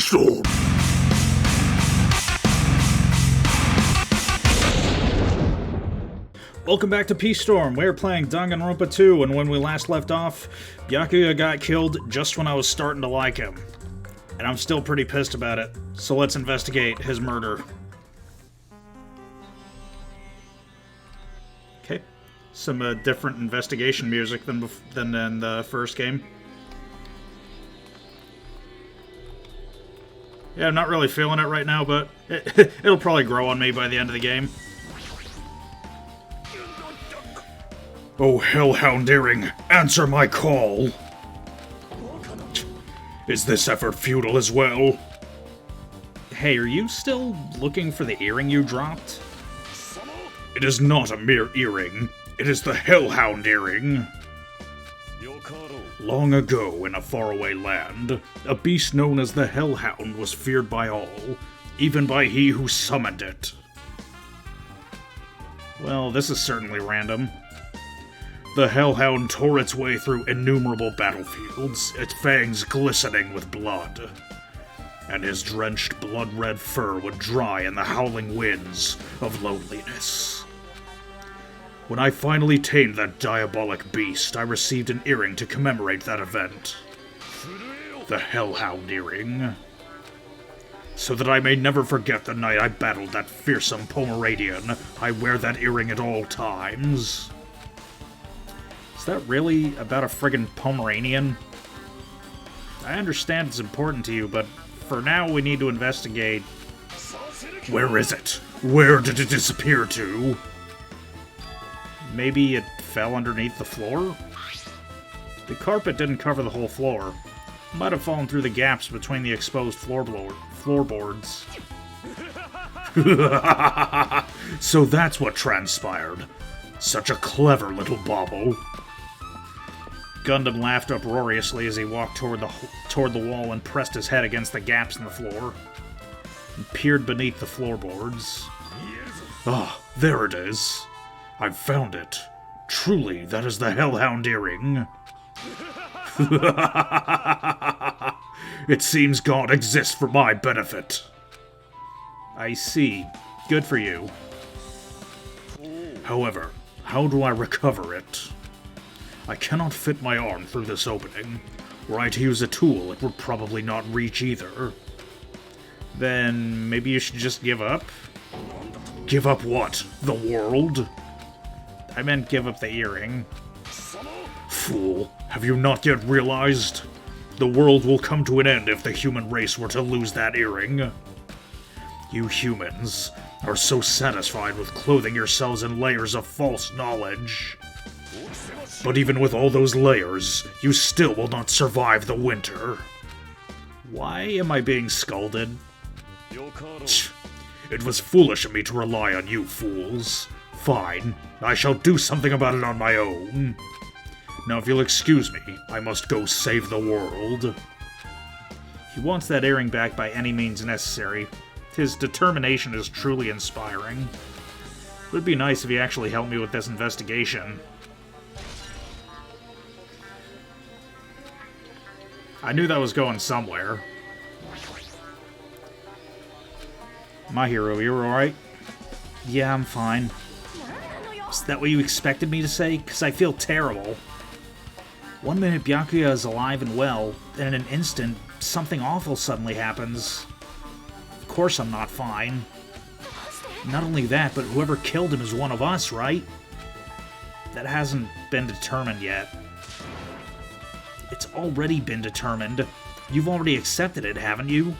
P-Storm! Welcome back to P-Storm. We're playing Danganronpa 2, and when we last left off, Byakuya got killed just when I was starting to like him. And I'm still pretty pissed about it, so let's investigate his murder. Okay, some different investigation music than in the first game. Yeah, I'm not really feeling it right now, but it'll probably grow on me by the end of the game. Oh, Hellhound Earring, answer my call! Is this effort futile as well? Hey, are you still looking for the earring you dropped? It is not a mere earring. It is the Hellhound Earring. Long ago, in a faraway land, a beast known as the Hellhound was feared by all, even by he who summoned it. Well, this is certainly random. The Hellhound tore its way through innumerable battlefields, its fangs glistening with blood. And his drenched blood-red fur would dry in the howling winds of loneliness. When I finally tamed that diabolic beast, I received an earring to commemorate that event. The Hellhound Earring. So that I may never forget the night I battled that fearsome Pomeranian, I wear that earring at all times. Is that really about a friggin' Pomeranian? I understand it's important to you, but for now we need to investigate. Where is it? Where did it disappear to? Maybe it fell underneath the floor? The carpet didn't cover the whole floor. It might have fallen through the gaps between the exposed floorboards. So that's what transpired. Such a clever little bauble. Gundam laughed uproariously as he walked toward the wall and pressed his head against the gaps in the floor, and peered beneath the floorboards. Ah, there it is. I've found it. Truly, that is the Hellhound Earring. It seems God exists for my benefit. I see. Good for you. However, how do I recover it? I cannot fit my arm through this opening. Were I to use a tool, it would probably not reach either. Then maybe you should just give up? Give up what? The world? I meant give up the earring. Fool, have you not yet realized? The world will come to an end if the human race were to lose that earring. You humans are so satisfied with clothing yourselves in layers of false knowledge. But even with all those layers, you still will not survive the winter. Why am I being scolded? It was foolish of me to rely on you fools. Fine, I shall do something about it on my own. Now if you'll excuse me, I must go save the world. He wants that earring back by any means necessary. His determination is truly inspiring. It would be nice if he actually helped me with this investigation. I knew that was going somewhere. My hero, you're alright? Yeah, I'm fine. Is that what you expected me to say? Because I feel terrible. One minute Byakuya is alive and well, and in an instant, something awful suddenly happens. Of course I'm not fine. Not only that, but whoever killed him is one of us, right? That hasn't been determined yet. It's already been determined. You've already accepted it, haven't you?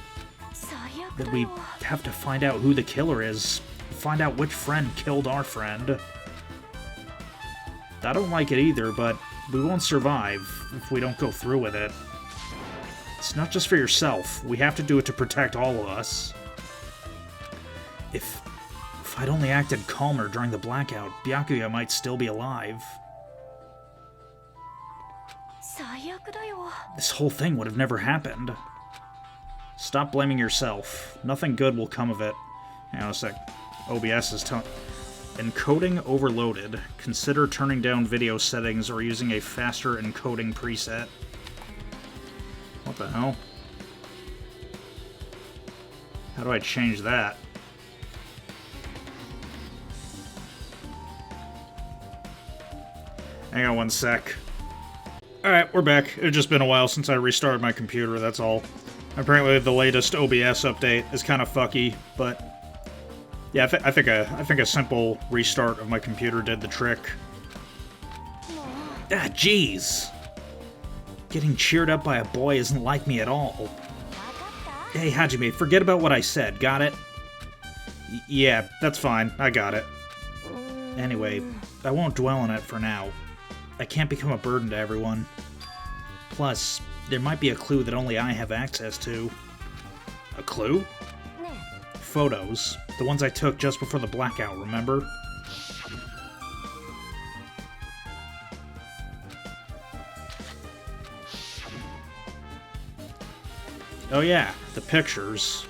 That we have to find out who the killer is. Find out which friend killed our friend. I don't like it either, but we won't survive if we don't go through with it. It's not just for yourself. We have to do it to protect all of us. If I'd only acted calmer during the blackout, Byakuya might still be alive. This whole thing would have never happened. Stop blaming yourself. Nothing good will come of it. Hang on a sec. OBS is encoding overloaded. Consider turning down video settings or using a faster encoding preset. What the hell? How do I change that? Hang on one sec. Alright, we're back. It's just been a while since I restarted my computer, that's all. Apparently the latest OBS update is kind of fucky, but... yeah, I think a simple restart of my computer did the trick. Ah, jeez! Getting cheered up by a boy isn't like me at all. Hey, Hajime, forget about what I said, got it? Yeah, that's fine, I got it. Anyway, I won't dwell on it for now. I can't become a burden to everyone. Plus, there might be a clue that only I have access to. A clue? Photos. The ones I took just before the blackout, remember? Oh yeah, the pictures.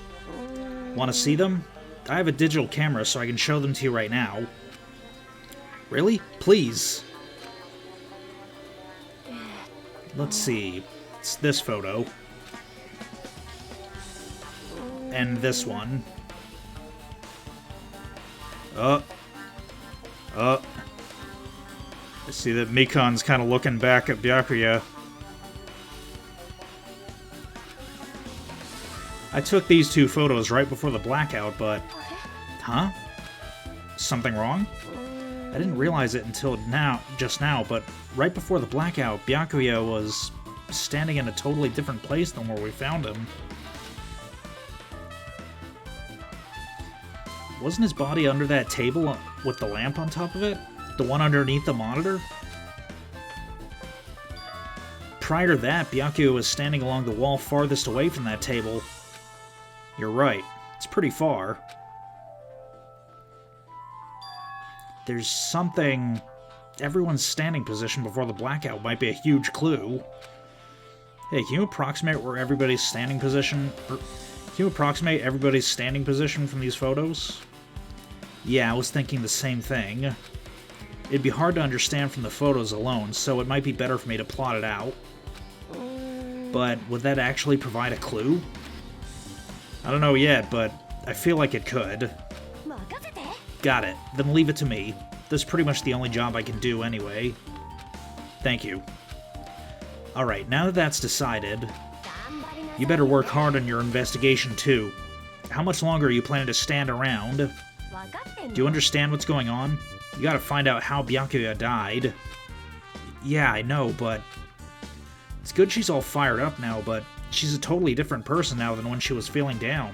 Want to see them? I have a digital camera, so I can show them to you right now. Really? Please. Let's see. It's this photo. And this one. I see that Mikan's kind of looking back at Byakuya. I took these two photos right before the blackout, but... Huh? Something wrong? I didn't realize it until just now, but right before the blackout, Byakuya was standing in a totally different place than where we found him. Wasn't his body under that table with the lamp on top of it? The one underneath the monitor? Prior to that, Byakuya was standing along the wall farthest away from that table. You're right. It's pretty far. There's something... Everyone's standing position before the blackout might be a huge clue. Hey, can you approximate where everybody's standing position... Can you approximate everybody's standing position from these photos? Yeah, I was thinking the same thing. It'd be hard to understand from the photos alone, so it might be better for me to plot it out. But would that actually provide a clue? I don't know yet, but I feel like it could. Got it. Then leave it to me. This is pretty much the only job I can do anyway. Thank you. Alright, now that that's decided, you better work hard on your investigation too. How much longer are you planning to stand around? Do you understand what's going on? You gotta find out how Byakuya died. Yeah, I know, but... It's good she's all fired up now, but she's a totally different person now than when she was feeling down.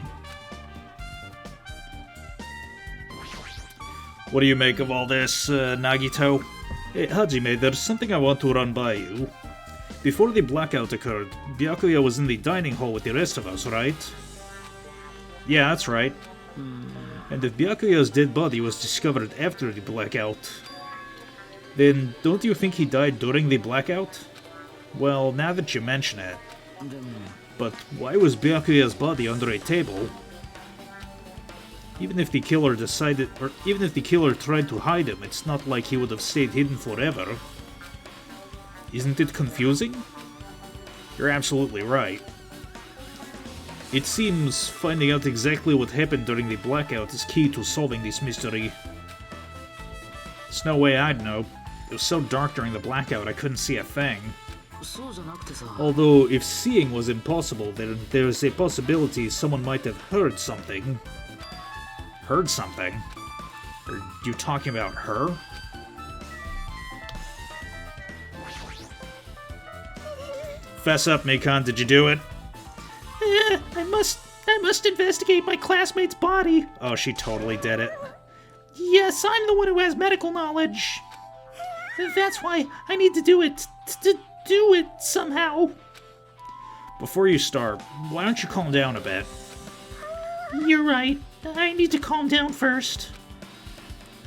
What do you make of all this, Nagito? Hey, Hajime, there's something I want to run by you. Before the blackout occurred, Byakuya was in the dining hall with the rest of us, right? Yeah, that's right. And if Byakuya's dead body was discovered after the blackout, then don't you think he died during the blackout? Well, now that you mention it. But why was Byakuya's body under a table? Even if the killer tried to hide him, it's not like he would have stayed hidden forever. Isn't it confusing? You're absolutely right. It seems finding out exactly what happened during the blackout is key to solving this mystery. There's no way I'd know. It was so dark during the blackout I couldn't see a thing. Although, if seeing was impossible, there's a possibility someone might have heard something. Heard something? Are you talking about her? Fess up, Mikan, did you do it? I must investigate my classmate's body. Oh, she totally did it. Yes, I'm the one who has medical knowledge. That's why I need to do it. To do it somehow. Before you start, why don't you calm down a bit? You're right. I need to calm down first.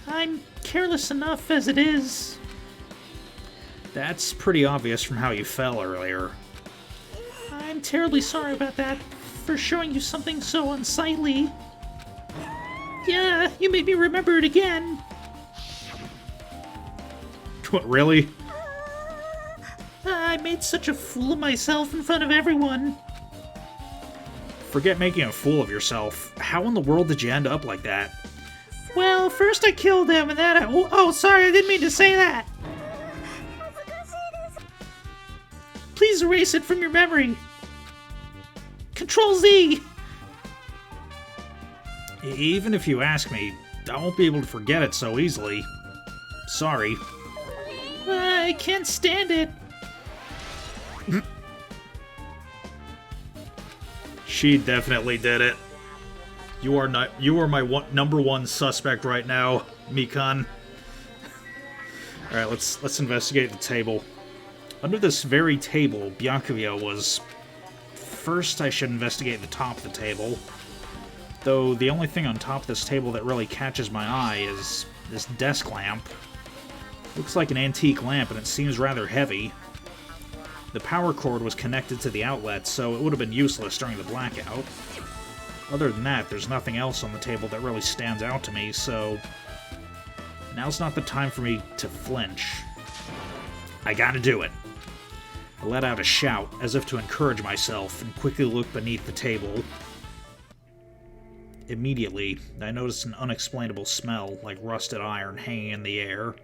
I'm careless enough as it is. That's pretty obvious from how you fell earlier. I'm terribly sorry about that, for showing you something so unsightly. Yeah, you made me remember it again. What, really? I made such a fool of myself in front of everyone. Forget making a fool of yourself. How in the world did you end up like that? Well, first I killed him, and then I... Oh, sorry, I didn't mean to say that! Please erase it from your memory. Control Z! Even if you ask me, I won't be able to forget it so easily. Sorry. I can't stand it. She definitely did it. You are my number one suspect right now, Mikan. All right, let's investigate the table. Under this very table, Byakuya was... First, I should investigate the top of the table. Though the only thing on top of this table that really catches my eye is this desk lamp. Looks like an antique lamp, and it seems rather heavy. The power cord was connected to the outlet, so it would have been useless during the blackout. Other than that, there's nothing else on the table that really stands out to me, so... Now's not the time for me to flinch. I gotta do it. I let out a shout, as if to encourage myself, and quickly looked beneath the table. Immediately, I noticed an unexplainable smell, like rusted iron, hanging in the air.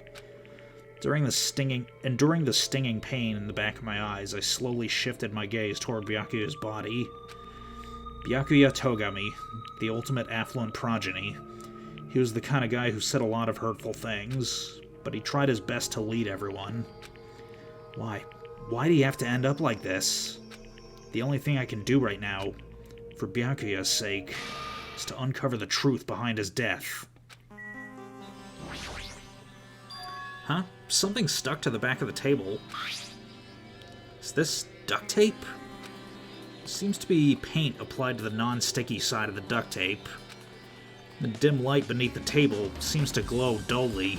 During the stinging pain in the back of my eyes, I slowly shifted my gaze toward Byakuya's body. Byakuya Togami, the ultimate affluent progeny. He was the kind of guy who said a lot of hurtful things, but he tried his best to lead everyone. Why? Why do you have to end up like this? The only thing I can do right now, for Byakuya's sake, is to uncover the truth behind his death. Huh? Something stuck to the back of the table. Is this duct tape? Seems to be paint applied to the non-sticky side of the duct tape. The dim light beneath the table seems to glow dully.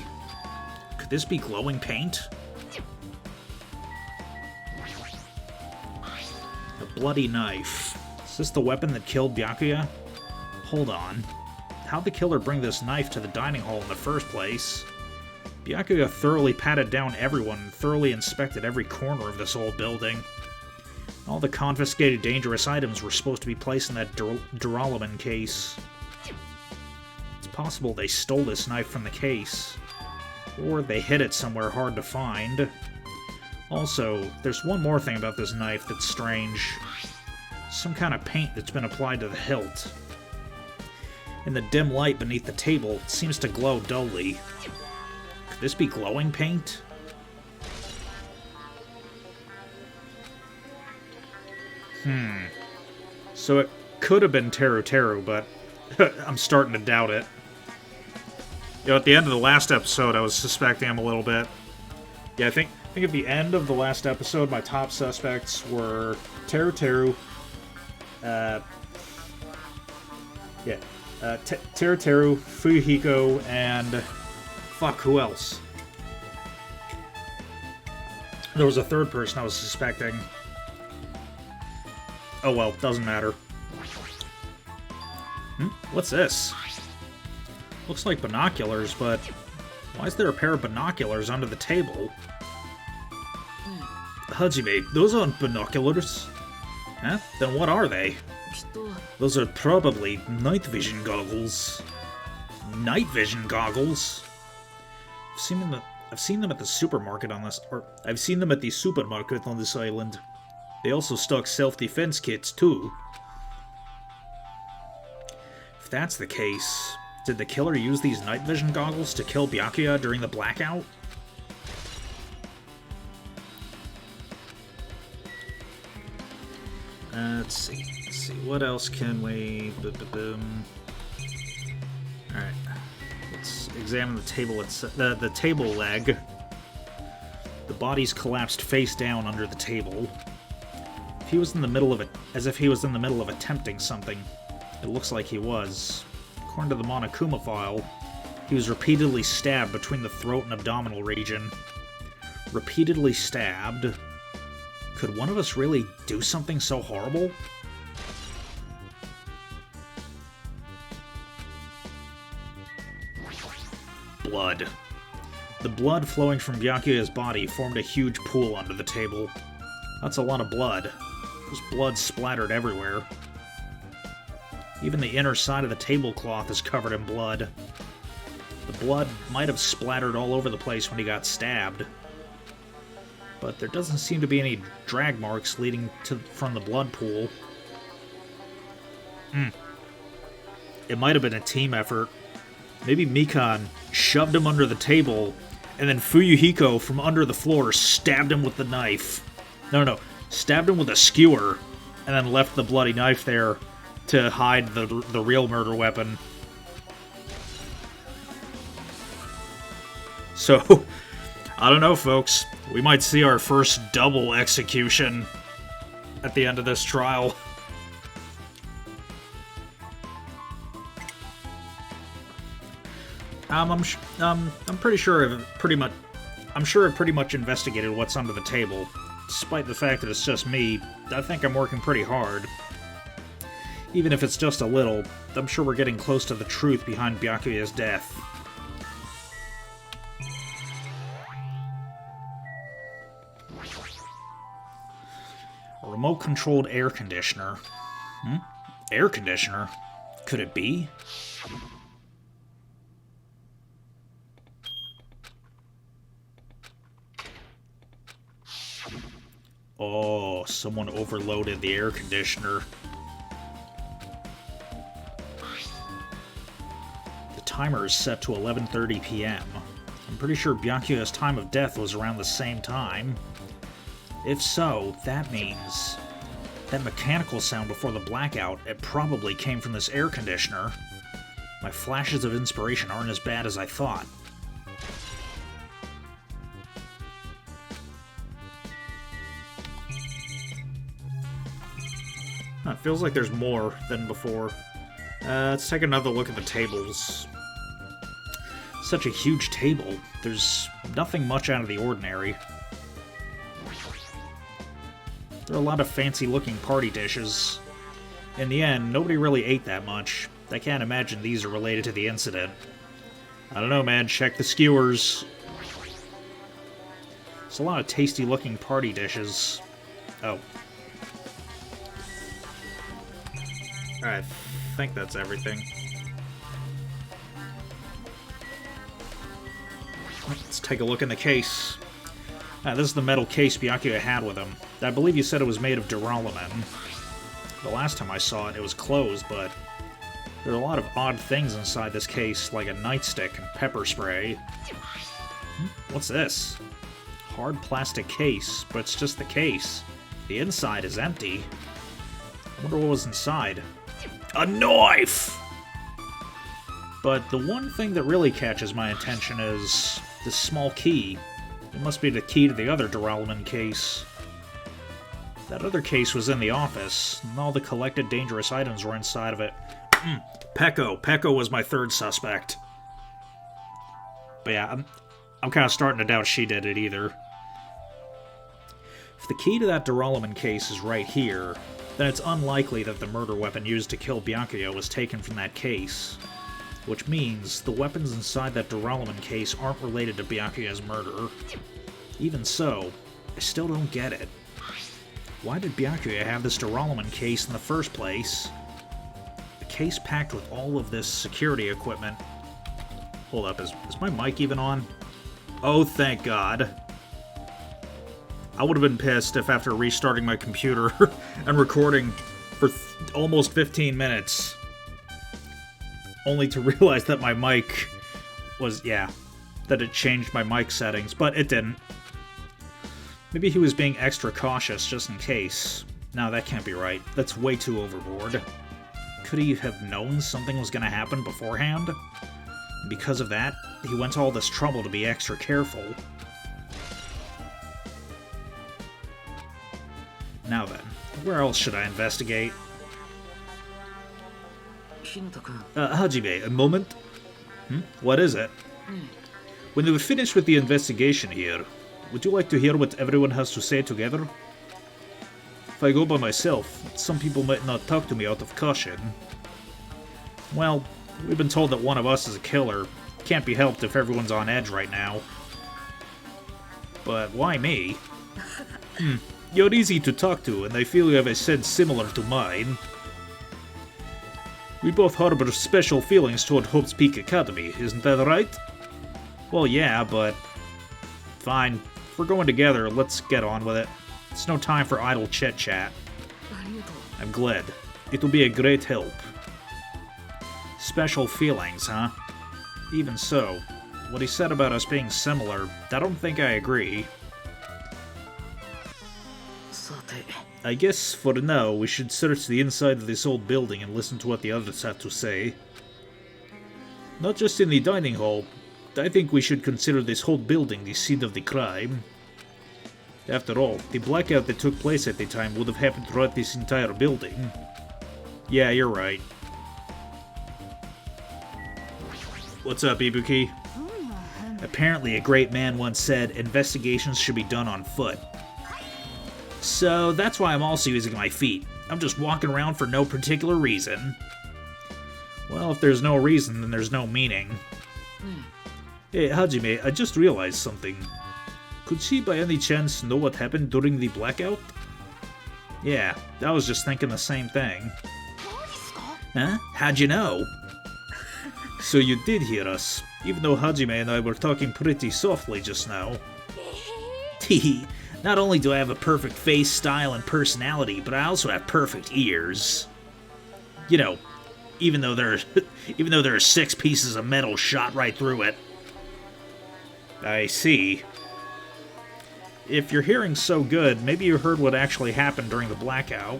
Could this be glowing paint? A bloody knife. Is this the weapon that killed Byakuya? Hold on. How'd the killer bring this knife to the dining hall in the first place? Byakuya thoroughly patted down everyone and thoroughly inspected every corner of this old building. All the confiscated dangerous items were supposed to be placed in that Duralumin case. It's possible they stole this knife from the case. Or they hid it somewhere hard to find. Also, there's one more thing about this knife that's strange. Some kind of paint that's been applied to the hilt. In the dim light beneath the table, it seems to glow dully. Could this be glowing paint? So it could have been Teru Teru, but I'm starting to doubt it. You know, at the end of the last episode, I was suspecting him a little bit. Yeah, I think at the end of the last episode, my top suspects were Teru Teru, Teru Teru, Fuyuhiko, and fuck, who else? There was a third person I was suspecting. Oh well, doesn't matter. What's this? Looks like binoculars, but why is there a pair of binoculars under the table? Hajime, those aren't binoculars. Huh? Then what are they? Those are probably night vision goggles. Night vision goggles? I've seen them at the supermarket on this, or I've seen them at the supermarket on this island. They also stock self-defense kits, too. If that's the case, did the killer use these night vision goggles to kill Byakuya during the blackout? Let's see, what else can we... Alright, let's examine the table, the table leg. The body's collapsed face down under the table. If he was in the middle of it, as if he was in the middle of attempting something. It looks like he was. According to the Monokuma file, he was repeatedly stabbed between the throat and abdominal region. Repeatedly stabbed? Could one of us really do something so horrible? Blood. The blood flowing from Byakuya's body formed a huge pool under the table. That's a lot of blood. There's blood splattered everywhere. Even the inner side of the tablecloth is covered in blood. The blood might have splattered all over the place when he got stabbed. But there doesn't seem to be any drag marks leading from the blood pool. It might have been a team effort. Maybe Mikan shoved him under the table, and then Fuyuhiko from under the floor stabbed him with the knife. No, stabbed him with a skewer, and then left the bloody knife there to hide the real murder weapon. So, I don't know, folks. We might see our first double execution at the end of this trial. I'm pretty sure it pretty much investigated what's under the table. Despite the fact that it's just me, I think I'm working pretty hard. Even if it's just a little, I'm sure we're getting close to the truth behind Byakuya's death. A remote-controlled air conditioner. Air conditioner? Could it be? Oh, someone overloaded the air conditioner. The timer is set to 11:30 p.m. I'm pretty sure Byakuya's time of death was around the same time. If so, that means that mechanical sound before the blackout, it probably came from this air conditioner. My flashes of inspiration aren't as bad as I thought. It feels like there's more than before. Let's take another look at the tables. Such a huge table. There's nothing much out of the ordinary. There are a lot of fancy-looking party dishes. In the end, nobody really ate that much. I can't imagine these are related to the incident. I don't know, man. Check the skewers. There's a lot of tasty-looking party dishes. Oh. I think that's everything. Let's take a look in the case. This is the metal case Byakuya had with him. I believe you said it was made of duralumin. The last time I saw it, it was closed, but there are a lot of odd things inside this case, like a nightstick and pepper spray. What's this? Hard plastic case, but it's just the case. The inside is empty. I wonder what was inside. A knife! But the one thing that really catches my attention is this small key. It must be the key to the other duralumin case. That other case was in the office, and all the collected dangerous items were inside of it. Peko. Peko was my third suspect. But yeah, I'm kind of starting to doubt she did it either. If the key to that duralumin case is right here, then it's unlikely that the murder weapon used to kill Byakuya was taken from that case. Which means the weapons inside that duralumin case aren't related to Byakuya's murder. Even so, I still don't get it. Why did Byakuya have this duralumin case in the first place? A case packed with all of this security equipment. Hold up, is my mic even on? Oh, thank God. I would have been pissed if after restarting my computer and recording for almost 15 minutes, only to realize that my mic was, that it changed my mic settings, but it didn't. Maybe he was being extra cautious just in case. No, that can't be right. That's way too overboard. Could he have known something was going to happen beforehand? Because of that, he went to all this trouble to be extra careful. Now then, where else should I investigate? Hajime, a moment? What is it? When we finish with the investigation here, would you like to hear what everyone has to say together? If I go by myself, some people might not talk to me out of caution. Well, we've been told that one of us is a killer. Can't be helped if everyone's on edge right now. But why me? You're easy to talk to, and I feel you have a sense similar to mine. We both harbor special feelings toward Hope's Peak Academy, isn't that right? Well, yeah, but... Fine. If we're going together, let's get on with it. It's no time for idle chit-chat. I'm glad. It'll be a great help. Special feelings, huh? Even so, what he said about us being similar, I don't think I agree. I guess, for now, we should search the inside of this old building and listen to what the others have to say. Not just in the dining hall, I think we should consider this whole building the scene of the crime. After all, the blackout that took place at the time would have happened throughout this entire building. Yeah, you're right. What's up, Ibuki? Apparently, a great man once said, investigations should be done on foot. So that's why I'm also using my feet. I'm just walking around for no particular reason. Well, if there's no reason, then there's no meaning. Hey, Hajime, I just realized something. Could she by any chance know what happened during the blackout? Yeah, I was just thinking the same thing. Huh? How'd you know? So you did hear us, even though Hajime and I were talking pretty softly just now. Teehee. Not only do I have a perfect face, style, and personality, but I also have perfect ears. You know, even though there are 6 pieces of metal shot right through it. I see. If your hearing's so good, maybe you heard what actually happened during the blackout.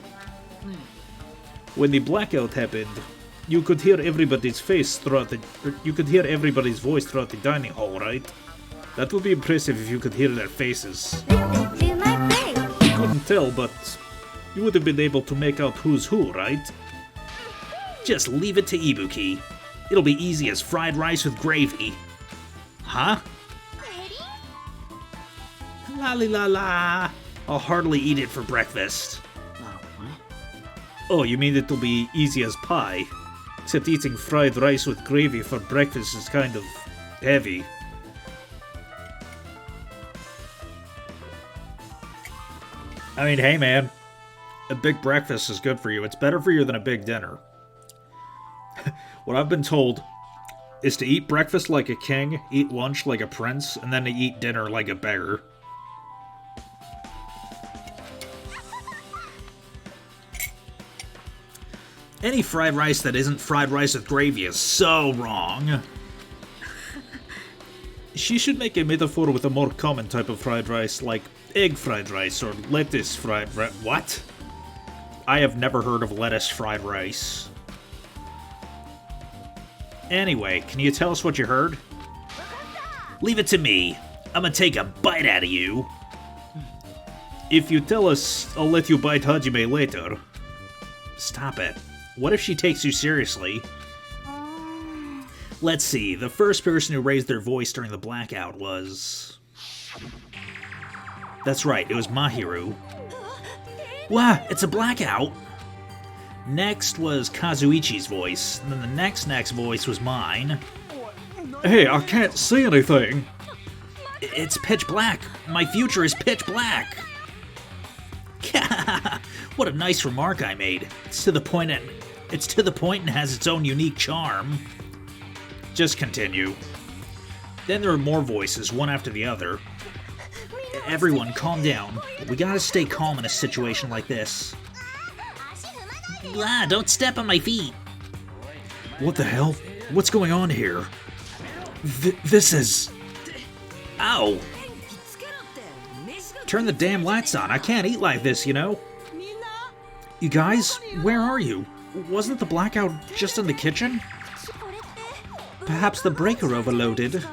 When the blackout happened, you could hear everybody's voice throughout the dining hall, right? That would be impressive if you could hear their faces. You couldn't tell, but you would have been able to make out who's who, right? Just leave it to Ibuki. It'll be easy as fried rice with gravy. Huh? La li la la. I'll hardly eat it for breakfast. Oh, you mean it'll be easy as pie? Except eating fried rice with gravy for breakfast is kind of heavy. I mean, hey man, a big breakfast is good for you. It's better for you than a big dinner. What I've been told is to eat breakfast like a king, eat lunch like a prince, and then to eat dinner like a beggar. Any fried rice that isn't fried rice with gravy is so wrong. She should make a metaphor with a more common type of fried rice, like egg fried rice or lettuce fried rice. What? I have never heard of lettuce fried rice. Anyway, can you tell us what you heard? Leave it to me. I'm gonna take a bite out of you. If you tell us, I'll let you bite Hajime later. Stop it. What if she takes you seriously? Let's see, the first person who raised their voice during the blackout was... That's right, it was Mahiru. Wow, it's a blackout! Next was Kazuichi's voice, and then the next voice was mine. Hey, I can't see anything! It's pitch black! My future is pitch black! What a nice remark I made. It's to the point and has its own unique charm. Just continue. Then there are more voices, one after the other. Everyone, calm down. We gotta stay calm in a situation like this. Ah, don't step on my feet. What the hell? What's going on here? This is... Ow! Turn the damn lights on. I can't eat like this, you know? You guys, where are you? Wasn't the blackout just in the kitchen? Perhaps the breaker overloaded.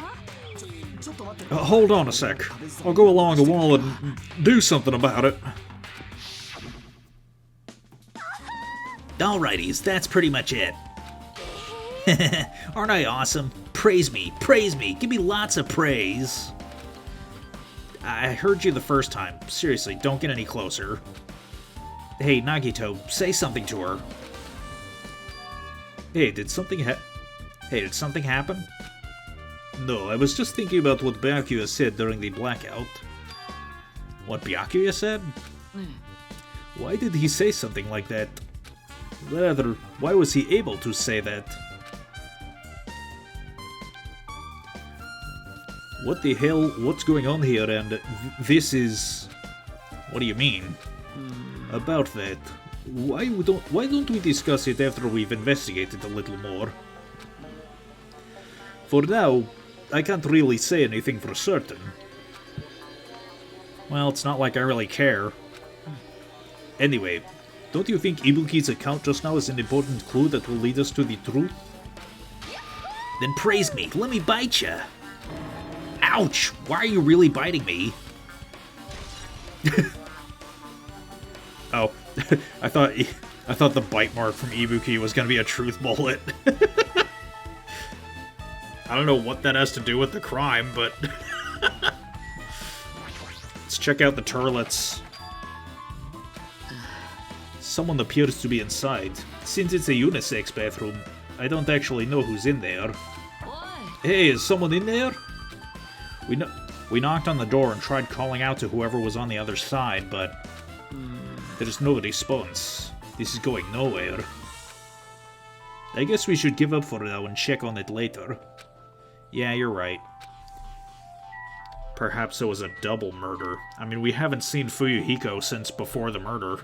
Hold on a sec. I'll go along the wall and do something about it. Alrighties, that's pretty much it. Aren't I awesome? Praise me, give me lots of praise. I heard you the first time. Seriously, don't get any closer. Hey, Nagito, say something to her. Hey, did something happen? No, I was just thinking about what Byakuya said during the blackout. What Byakuya said? Why did he say something like that? Rather, why was he able to say that? What the hell? What's going on here? And this is... What do you mean? About that. Why don't we discuss it after we've investigated a little more? For now, I can't really say anything for certain. Well, it's not like I really care. Anyway, don't you think Ibuki's account just now is an important clue that will lead us to the truth? Then praise me, let me bite ya! Ouch! Why are you really biting me? Oh, I thought the bite mark from Ibuki was gonna be a truth bullet. I don't know what that has to do with the crime, but... Let's check out the toilets. Someone appears to be inside. Since it's a unisex bathroom, I don't actually know who's in there. Hey, is someone in there? We knocked on the door and tried calling out to whoever was on the other side, but... There's no response. This is going nowhere. I guess we should give up for now and check on it later. Yeah, you're right. Perhaps it was a double murder. I mean, we haven't seen Fuyuhiko since before the murder.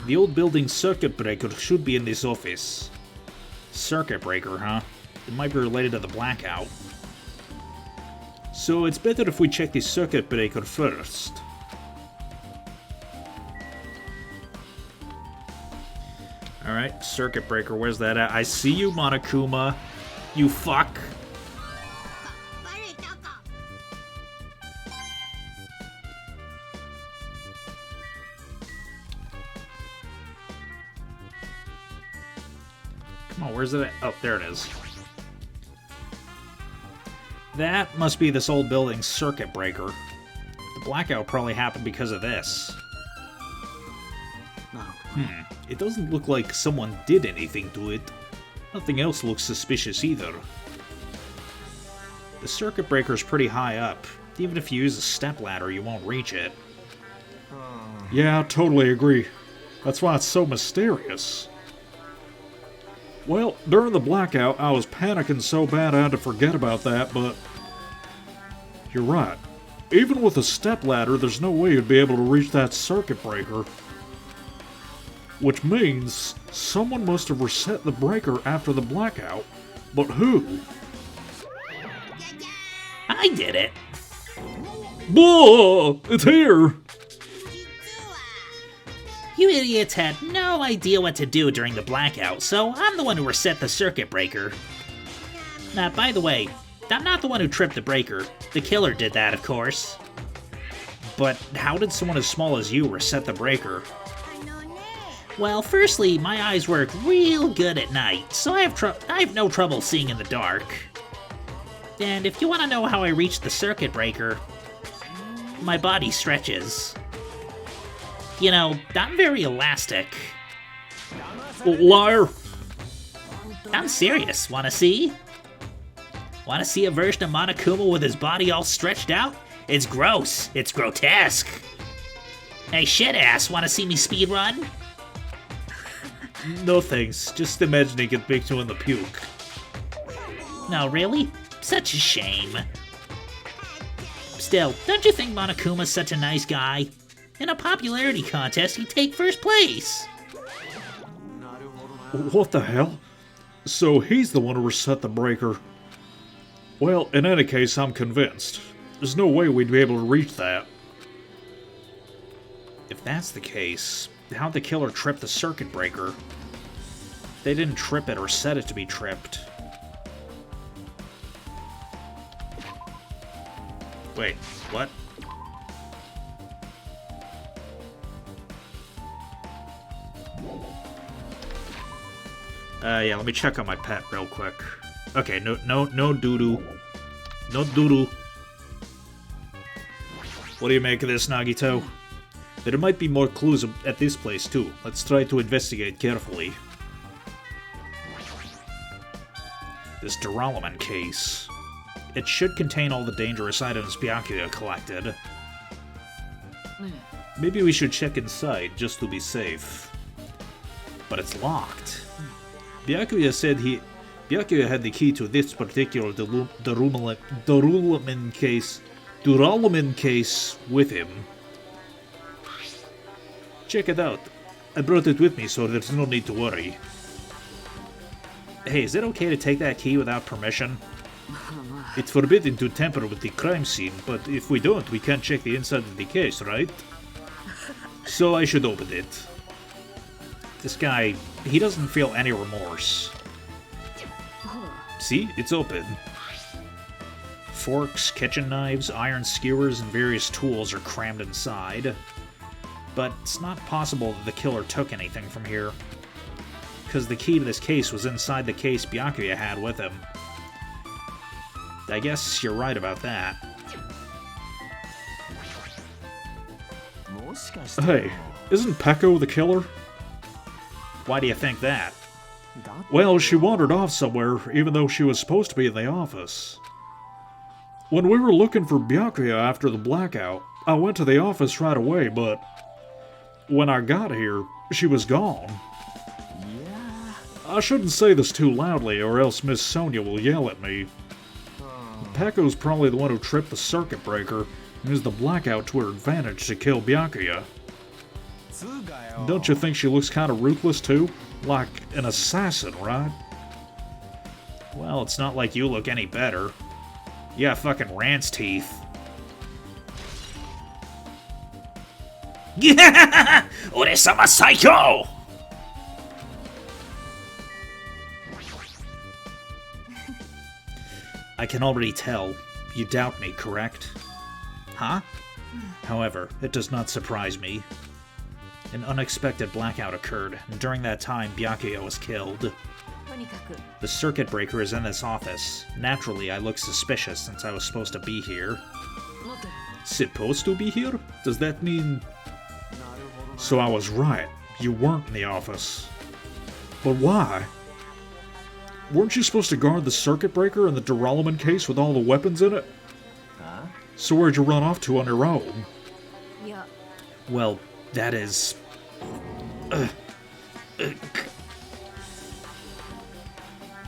The old building's circuit breaker should be in this office. Circuit breaker, huh? It might be related to the blackout. So it's better if we check the circuit breaker first. Alright, circuit breaker, where's that at? I see you, Monokuma. You fuck. Come on, where's it at? Oh, there it is. That must be this old building's circuit breaker. The blackout probably happened because of this. It doesn't look like someone did anything to it. Nothing else looks suspicious either. The circuit breaker's pretty high up. Even if you use a stepladder, you won't reach it. Yeah, I totally agree. That's why it's so mysterious. Well, during the blackout, I was panicking so bad I had to forget about that, but... You're right. Even with a stepladder, there's no way you'd be able to reach that circuit breaker. Which means someone must have reset the breaker after the blackout. But who? I did it! Blah! It's here! You idiots had no idea what to do during the blackout, so I'm the one who reset the circuit breaker. Now, by the way, I'm not the one who tripped the breaker. The killer did that, of course. But how did someone as small as you reset the breaker? Well, firstly, my eyes work real good at night, so I have no trouble seeing in the dark. And if you want to know how I reached the circuit breaker, my body stretches. You know, I'm very elastic. Liar! I'm serious. Wanna see? Wanna see a version of Monokuma with his body all stretched out? It's gross. It's grotesque. Hey, shit-ass, wanna see me speedrun? No thanks. Just imagining it makes you in the puke. No, really? Such a shame. Still, don't you think Monokuma's such a nice guy? In a popularity contest, he'd take first place. What the hell? So he's the one who reset the breaker. Well, in any case, I'm convinced. There's no way we'd be able to reach that. If that's the case, how'd the killer trip the circuit breaker? They didn't trip it or set it to be tripped. Wait, what? Yeah, let me check on my pet real quick. Okay, no doo-doo. No doo-doo. What do you make of this, Nagito? There might be more clues at this place, too. Let's try to investigate carefully. This Duralumin case. It should contain all the dangerous items Byakuya collected. Maybe we should check inside, just to be safe. But it's locked. Byakuya said Byakuya had the key to this particular Duralumin case with him. Check it out. I brought it with me, so there's no need to worry. Hey, is it okay to take that key without permission? It's forbidden to tamper with the crime scene, but if we don't, we can't check the inside of the case, right? So I should open it. This guy, he doesn't feel any remorse. See? It's open. Forks, kitchen knives, iron skewers, and various tools are crammed inside. But it's not possible that the killer took anything from here, because the key to this case was inside the case Byakuya had with him. I guess you're right about that. Hey, isn't Peko the killer? Why do you think that? Well, she wandered off somewhere, even though she was supposed to be in the office. When we were looking for Byakuya after the blackout, I went to the office right away, but when I got here, she was gone. I shouldn't say this too loudly, or else Miss Sonia will yell at me. Peko's probably the one who tripped the circuit breaker and used the blackout to her advantage to kill Byakuya. Don't you think she looks kind of ruthless too? Like an assassin, right? Well, it's not like you look any better. You got fucking Rance teeth. Ore-sama Psycho! I can already tell. You doubt me, correct? Huh? However, it does not surprise me. An unexpected blackout occurred, and during that time, Byakuya was killed. The circuit breaker is in this office. Naturally, I look suspicious since I was supposed to be here. Supposed to be here? Does that mean... So I was right. You weren't in the office. But why? Weren't you supposed to guard the circuit breaker and the Duralumin case with all the weapons in it? So where'd you run off to on your own? Well, that is...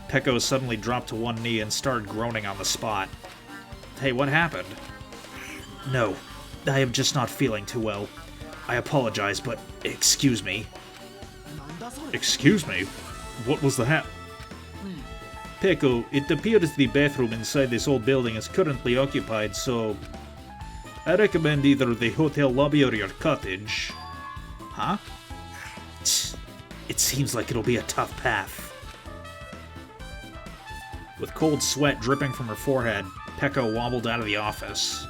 Peko suddenly dropped to one knee and started groaning on the spot. Hey, what happened? No, I am just not feeling too well. I apologize, but excuse me. Excuse me? What was that? Peko, it appears the bathroom inside this old building is currently occupied, so... I recommend either the hotel lobby or your cottage. Huh? It seems like it'll be a tough path. With cold sweat dripping from her forehead, Peko wobbled out of the office.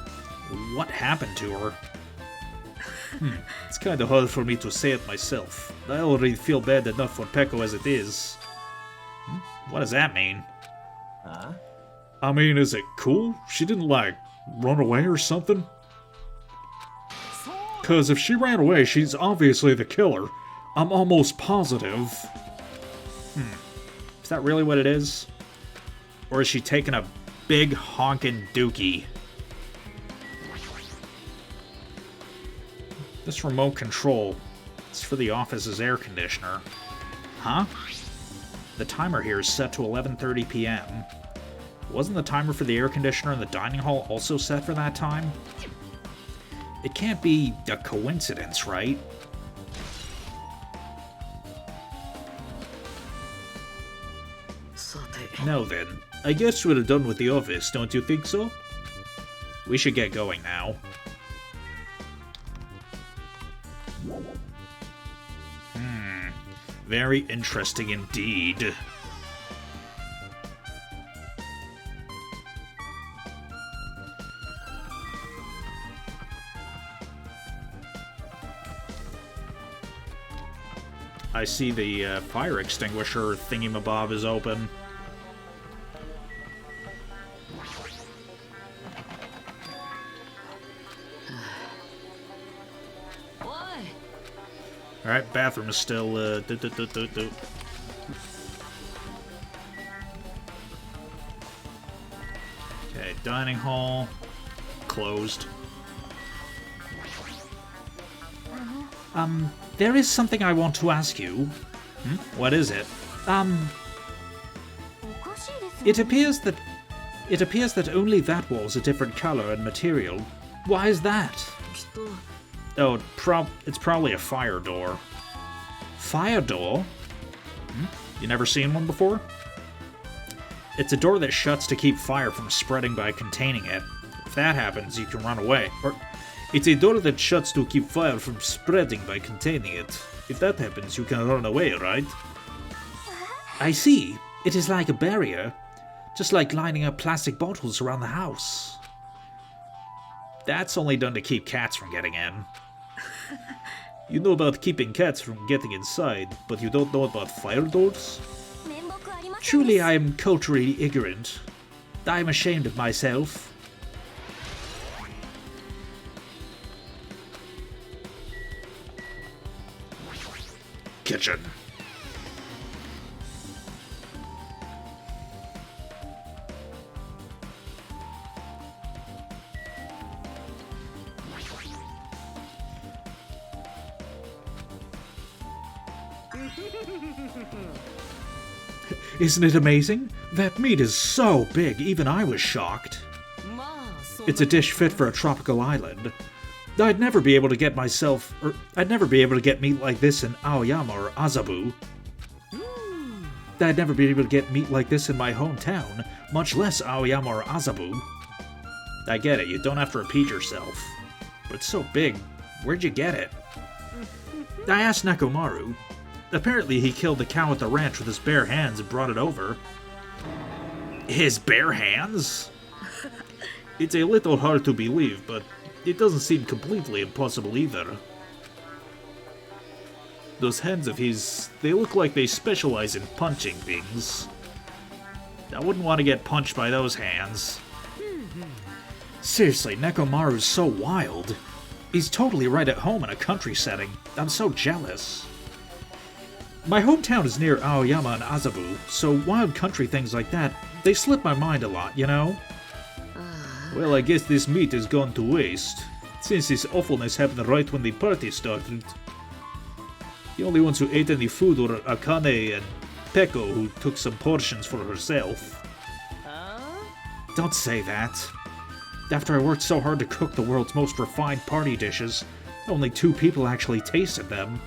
What happened to her? It's kinda hard for me to say it myself. I already feel bad enough for Peko as it is. What does that mean? I mean, is it cool? She didn't, like, run away or something? 'Cause if she ran away, she's obviously the killer. I'm almost positive. Is that really what it is? Or is she taking a big honkin' dookie? This remote control is for the office's air conditioner. Huh? The timer here is set to 11:30 p.m. Wasn't the timer for the air conditioner in the dining hall also set for that time? It can't be a coincidence, right? Now then, I guess we're done with the office, don't you think so? We should get going now. Very interesting indeed. I see the fire extinguisher thingamabob is open. Alright, bathroom is still, dining hall. Closed. There is something I want to ask you. What is it? It appears that only that wall's a different color and material. Why is that? Oh, it's probably a fire door. Fire door? You never seen one before? It's a door that shuts to keep fire from spreading by containing it. If that happens, you can run away. Or, it's a door that shuts to keep fire from spreading by containing it. If that happens, you can run away, right? I see. It is like a barrier. Just like lining up plastic bottles around the house. That's only done to keep cats from getting in. You know about keeping cats from getting inside, but you don't know about fire doors? Truly, I am culturally ignorant. I am ashamed of myself. Kitchen. Isn't it amazing? That meat is so big, even I was shocked. It's a dish fit for a tropical island. I'd never be able to get meat like this in Aoyama or Azabu. I'd never be able to get meat like this in my hometown, much less Aoyama or Azabu. I get it, you don't have to repeat yourself. But it's so big, where'd you get it? I asked Nekomaru. Apparently he killed the cow at the ranch with his bare hands and brought it over. His bare hands? It's a little hard to believe, but it doesn't seem completely impossible either. Those hands of his, they look like they specialize in punching things. I wouldn't want to get punched by those hands. Seriously, Nekomaru's so wild. He's totally right at home in a country setting. I'm so jealous. My hometown is near Aoyama and Azabu, so wild country things like that, they slip my mind a lot, you know? Well, I guess this meat has gone to waste, since this awfulness happened right when the party started. The only ones who ate any food were Akane and Peko, who took some portions for herself. Don't say that. After I worked so hard to cook the world's most refined party dishes, only 2 people actually tasted them.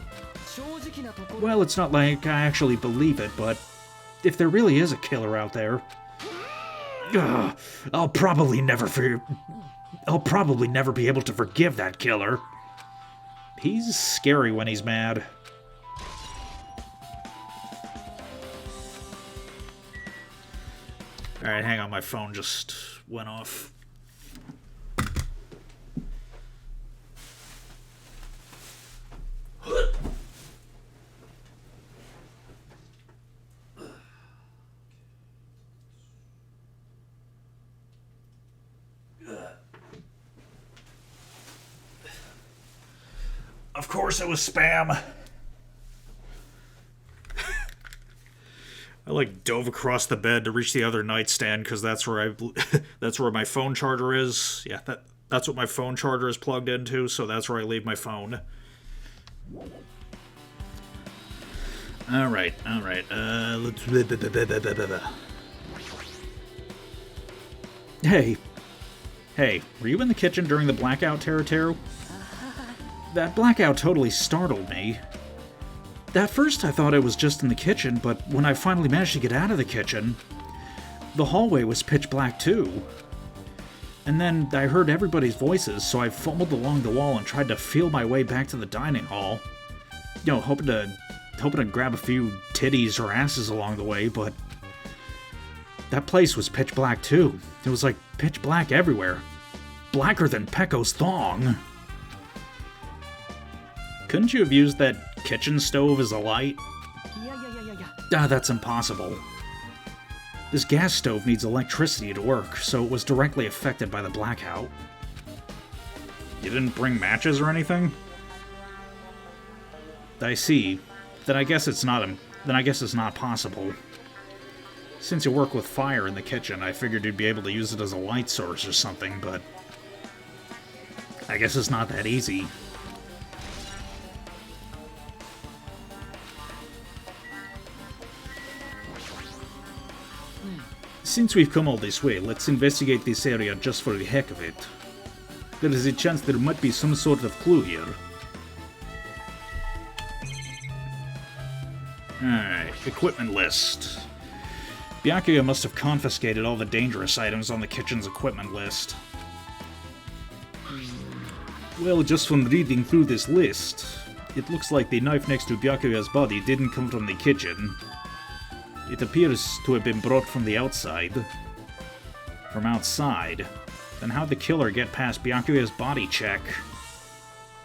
Well, it's not like I actually believe it, but if there really is a killer out there, I'll probably never be able to forgive that killer. He's scary when he's mad. Alright, hang on, my phone just went off. Of course it was spam. I dove across the bed to reach the other nightstand because that's where that's where my phone charger is. Yeah, that's what my phone charger is plugged into, so that's where I leave my phone. All right. Let's. Hey, were you in the kitchen during the blackout, Teru? That blackout totally startled me. At first I thought I was just in the kitchen, but when I finally managed to get out of the kitchen, the hallway was pitch black too. And then I heard everybody's voices, so I fumbled along the wall and tried to feel my way back to the dining hall. You know, hoping to grab a few titties or asses along the way, but that place was pitch black too. It was like pitch black everywhere. Blacker than Pecco's thong. Couldn't you have used that kitchen stove as a light? Yeah. That's impossible. This gas stove needs electricity to work, so it was directly affected by the blackout. You didn't bring matches or anything? I see. Then I guess it's not possible. Since you work with fire in the kitchen, I figured you'd be able to use it as a light source or something, but I guess it's not that easy. Since we've come all this way, let's investigate this area just for the heck of it. There is a chance there might be some sort of clue here. Alright, equipment list. Byakuya must have confiscated all the dangerous items on the kitchen's equipment list. Well, just from reading through this list, it looks like the knife next to Byakuya's body didn't come from the kitchen. It appears to have been brought from the outside. From outside. Then how'd the killer get past Byakuya's body check?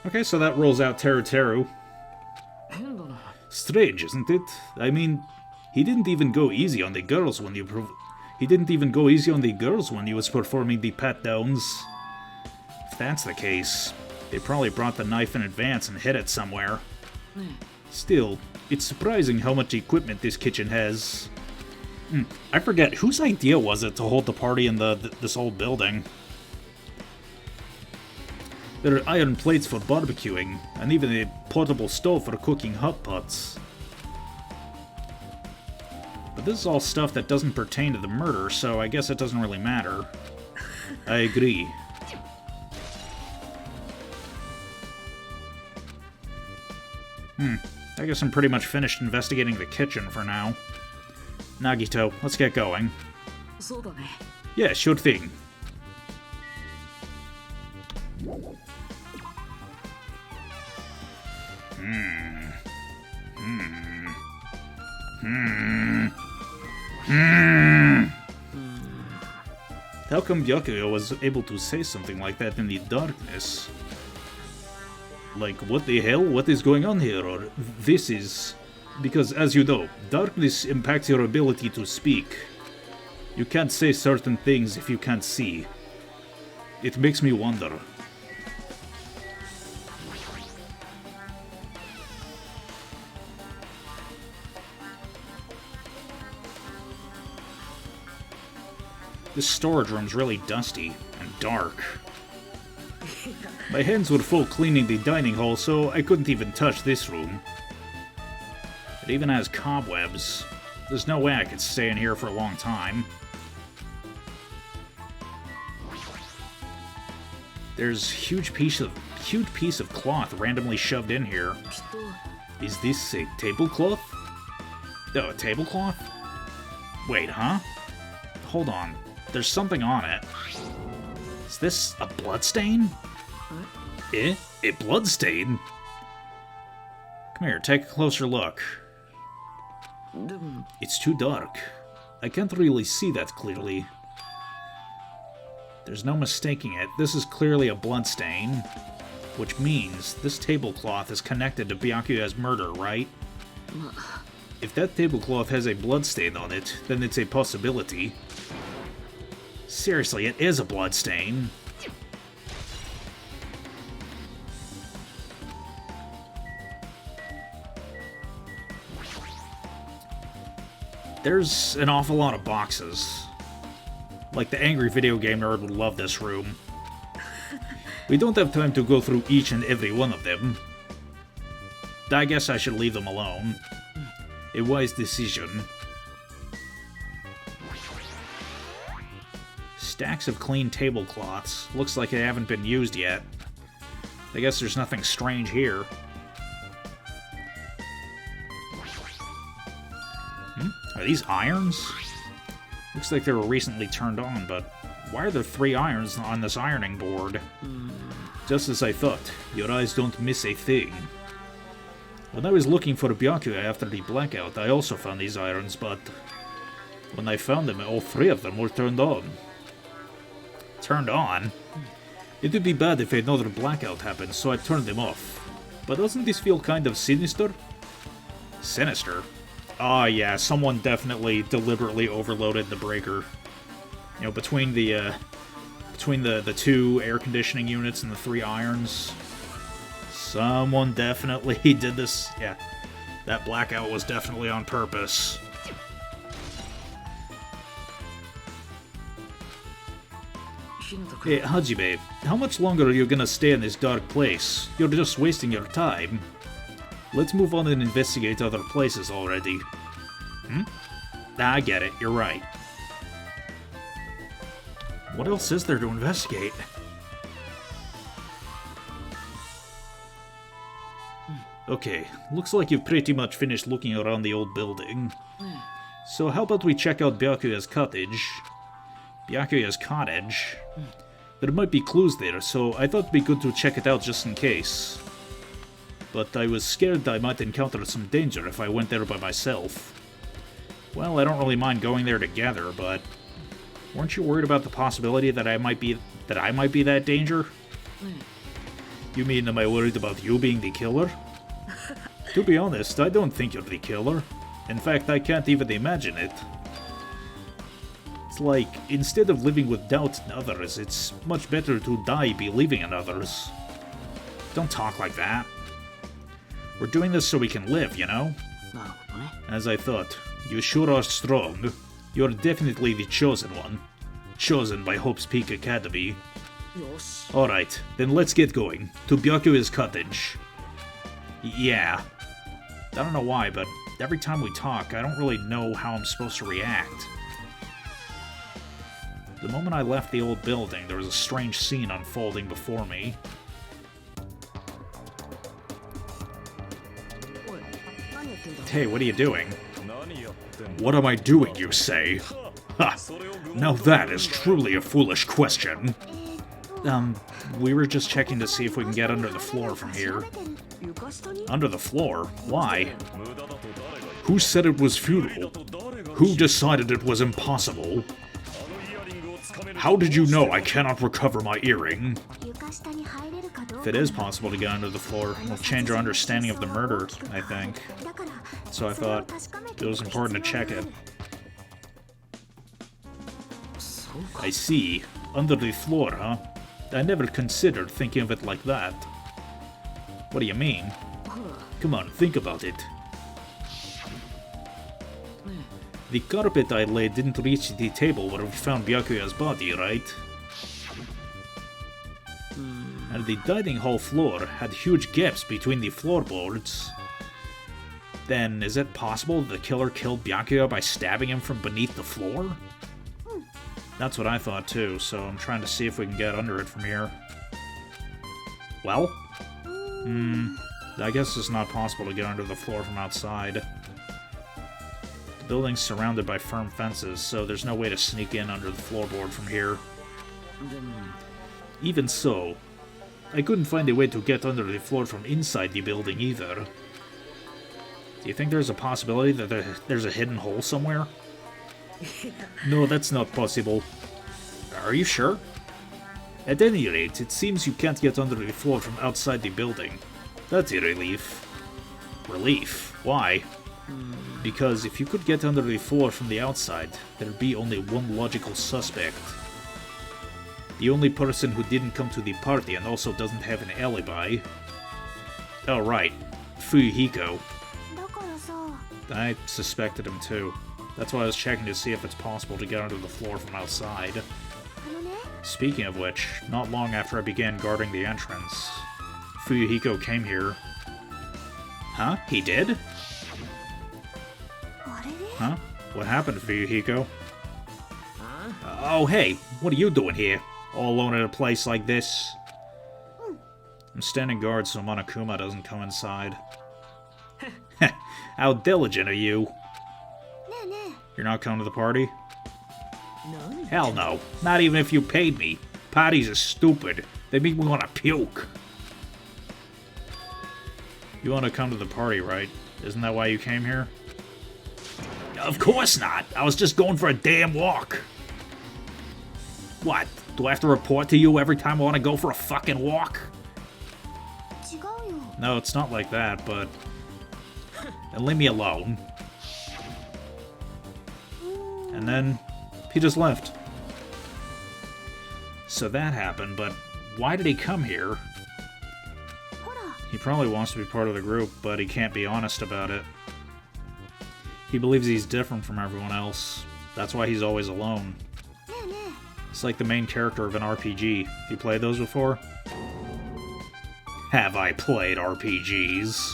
Okay, so that rolls out Teru Teru. Strange, isn't it? I mean, he didn't even go easy on the girls when he was performing the pat-downs. If that's the case, they probably brought the knife in advance and hid it somewhere. Still, it's surprising how much equipment this kitchen has. I forget, whose idea was it to hold the party in this old building? There are iron plates for barbecuing, and even a portable stove for cooking hot pots. But this is all stuff that doesn't pertain to the murder, so I guess it doesn't really matter. I agree. I guess I'm pretty much finished investigating the kitchen for now. Nagito, let's get going. Yeah, sure thing. How come Byakuya was able to say something like that in the darkness? Like, what the hell? What is going on here? Or, this is... Because, as you know, darkness impacts your ability to speak. You can't say certain things if you can't see. It makes me wonder. This storage room's really dusty and dark. My hands were full cleaning the dining hall, so I couldn't even touch this room. It even has cobwebs. There's no way I could stay in here for a long time. There's huge piece of cloth randomly shoved in here. Is this a tablecloth? Oh, a tablecloth? Wait, huh? Hold on. There's something on it. Is this a bloodstain? Eh? A bloodstain? Come here, take a closer look. It's too dark. I can't really see that clearly. There's no mistaking it. This is clearly a bloodstain. Which means this tablecloth is connected to Byakuya's murder, right? If that tablecloth has a bloodstain on it, then it's a possibility. Seriously, it is a bloodstain. There's an awful lot of boxes. Like, the angry video game nerd would love this room. We don't have time to go through each and every one of them. I guess I should leave them alone. A wise decision. Stacks of clean tablecloths. Looks like they haven't been used yet. I guess there's nothing strange here. Are these irons? Looks like they were recently turned on, but why are there 3 irons on this ironing board? Just as I thought, your eyes don't miss a thing. When I was looking for Byakuya after the blackout, I also found these irons, but when I found them, all 3 of them were turned on. Turned on? It would be bad if another blackout happened, so I turned them off. But doesn't this feel kind of sinister? Sinister? Oh yeah, someone definitely deliberately overloaded the breaker. You know, between the 2 air conditioning units and the 3 irons. Someone definitely did this. Yeah, that blackout was definitely on purpose. Hey, Hajime, how much longer are you gonna stay in this dark place? You're just wasting your time. Let's move on and investigate other places already. I get it, you're right. What else is there to investigate? Okay, looks like you've pretty much finished looking around the old building. So how about we check out Byakuya's cottage? Byakuya's cottage? There might be clues there, so I thought it'd be good to check it out just in case. But I was scared I might encounter some danger if I went there by myself. Well, I don't really mind going there together, but weren't you worried about the possibility that I might be that danger? You mean, am I worried about you being the killer? To be honest, I don't think you're the killer. In fact, I can't even imagine it. It's like, instead of living with doubt in others, it's much better to die believing in others. Don't talk like that. We're doing this so we can live, you know? As I thought, you sure are strong. You're definitely the chosen one. Chosen by Hope's Peak Academy. Alright, then let's get going. To Byakuya's cottage. Yeah. I don't know why, but every time we talk, I don't really know how I'm supposed to react. The moment I left the old building, there was a strange scene unfolding before me. Hey, what are you doing? What am I doing, you say? Ha! Now that is truly a foolish question. We were just checking to see if we can get under the floor from here. Under the floor? Why? Who said it was futile? Who decided it was impossible? How did you know I cannot recover my earring? If it is possible to get under the floor, it'll change our understanding of the murder, I think. So I thought it was important to check it. I see. Under the floor, huh? I never considered thinking of it like that. What do you mean? Come on, think about it. The carpet I laid didn't reach the table where we found Byakuya's body, right? And the dining hall floor had huge gaps between the floorboards. Then, is it possible the killer killed Byakuya by stabbing him from beneath the floor? That's what I thought too, so I'm trying to see if we can get under it from here. Well? I guess it's not possible to get under the floor from outside. The building's surrounded by firm fences, so there's no way to sneak in under the floorboard from here. Even so, I couldn't find a way to get under the floor from inside the building either. Do you think there's a possibility that there's a hidden hole somewhere? No, that's not possible. Are you sure? At any rate, it seems you can't get under the floor from outside the building. That's a relief. Relief? Why? Because if you could get under the floor from the outside, there'd be only one logical suspect. The only person who didn't come to the party and also doesn't have an alibi. Oh right, Fuyuhiko. I suspected him too. That's why I was checking to see if it's possible to get under the floor from outside. Speaking of which, not long after I began guarding the entrance, Fuyuhiko came here. Huh? He did? Huh? What happened, Fuyuhiko? Oh hey, what are you doing here? All alone at a place like this? I'm standing guard so Monokuma doesn't come inside. How diligent are you? You're not coming to the party? Hell no. Not even if you paid me. Parties are stupid. They make me want to puke. You want to come to the party, right? Isn't that why you came here? Of course not. I was just going for a damn walk. What? Do I have to report to you every time I want to go for a fucking walk? No, it's not like that, but... And leave me alone. And then, he just left. So that happened, but why did he come here? He probably wants to be part of the group, but he can't be honest about it. He believes he's different from everyone else. That's why he's always alone. It's like the main character of an RPG. Have you played those before? Have I played RPGs?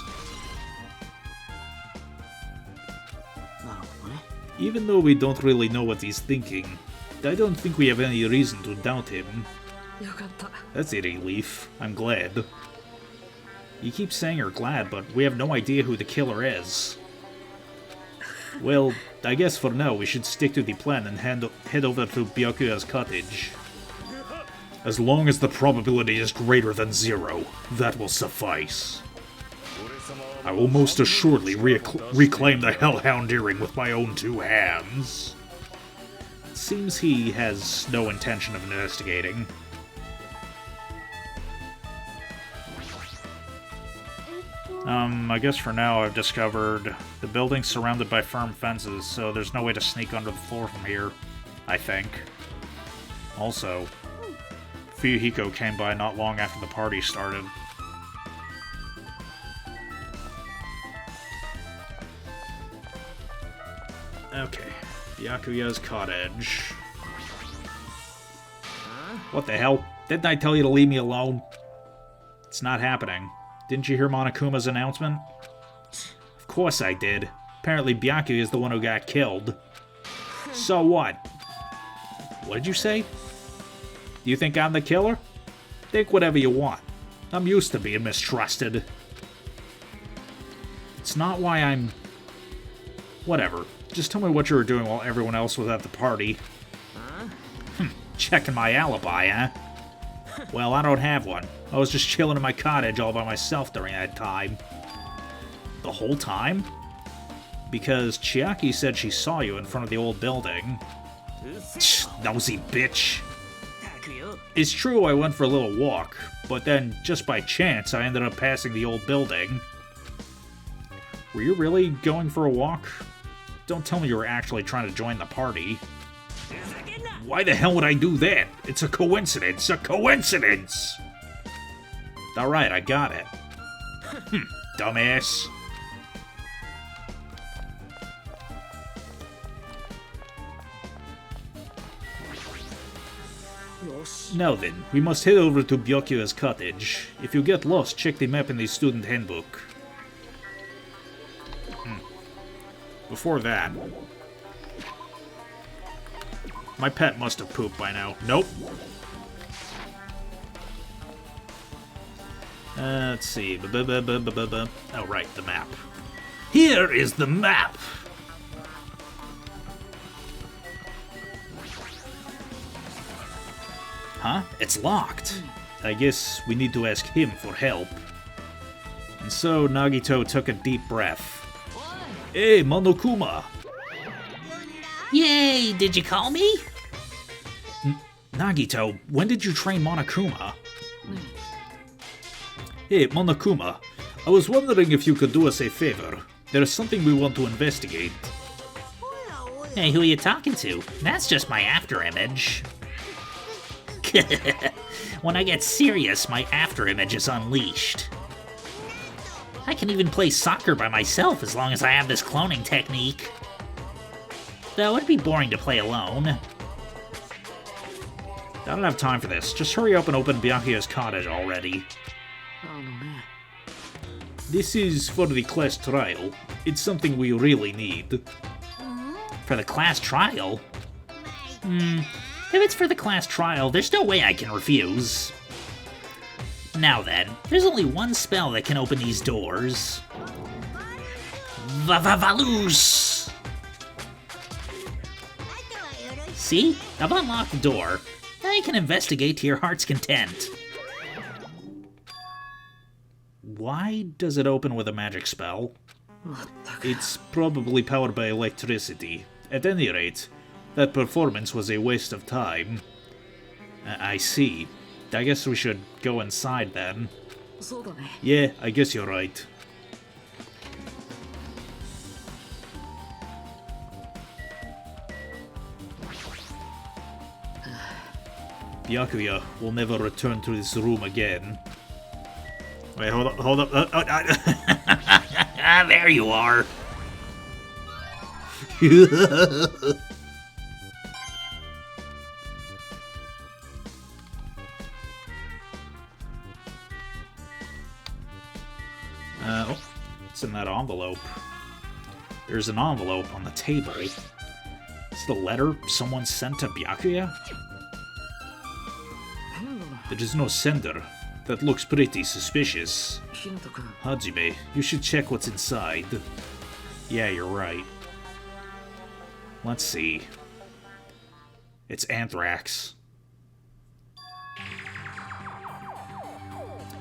Even though we don't really know what he's thinking, I don't think we have any reason to doubt him. That's a relief. I'm glad. You keep saying you're glad, but we have no idea who the killer is. Well, I guess for now we should stick to the plan and head over to Byakuya's cottage. As long as the probability is greater than 0, that will suffice. I will most assuredly reclaim the Hellhound earring with my own 2 hands. It seems he has no intention of investigating. I guess for now I've discovered the building's surrounded by firm fences, so there's no way to sneak under the floor from here, I think. Also, Fuyuhiko came by not long after the party started. Okay, Byakuya's cottage. What the hell? Didn't I tell you to leave me alone? It's not happening. Didn't you hear Monokuma's announcement? Of course I did. Apparently Byakuya is the one who got killed. So what? What did you say? Do you think I'm the killer? Think whatever you want. I'm used to being mistrusted. It's not why I'm... Whatever. Just tell me what you were doing while everyone else was at the party. Checking my alibi, huh? Well, I don't have one. I was just chilling in my cottage all by myself during that time. The whole time? Because Chiaki said she saw you in front of the old building. Nosy bitch. It's true I went for a little walk, but then, just by chance, I ended up passing the old building. Were you really going for a walk? Don't tell me you were actually trying to join the party. Why the hell would I do that? It's a coincidence! A coincidence! Alright, I got it. Dumbass. Now then, we must head over to Byakuya's cottage. If you get lost, check the map in the student handbook. Before that... My pet must have pooped by now. Nope. Let's see. Oh, right, the map. Here is the map! Huh? It's locked. I guess we need to ask him for help. And so Nagito took a deep breath. Hey, Monokuma! Yay, did you call me? Nagito, when did you train Monokuma? Hey, Monokuma, I was wondering if you could do us a favor. There's something we want to investigate. Hey, who are you talking to? That's just my afterimage. When I get serious, my afterimage is unleashed. I can even play soccer by myself as long as I have this cloning technique. Though it'd be boring to play alone. I don't have time for this. Just hurry up and open Byakuya's cottage already. This is for the class trial. It's something we really need. For the class trial? If it's for the class trial, there's no way I can refuse. Now then, there's only one spell that can open these doors. Valus! See? I've unlocked the door. Now you can investigate to your heart's content. Why does it open with a magic spell? It's probably powered by electricity. At any rate, that performance was a waste of time. I see. I guess we should go inside then. Yeah, I guess you're right. Byakuya will never return to this room again. Wait, hold up. There you are. What's in that envelope? There's an envelope on the table. Is it a letter someone sent to Byakuya? There is no sender. That looks pretty suspicious. Hajime, you should check what's inside. Yeah, you're right. Let's see. It's anthrax.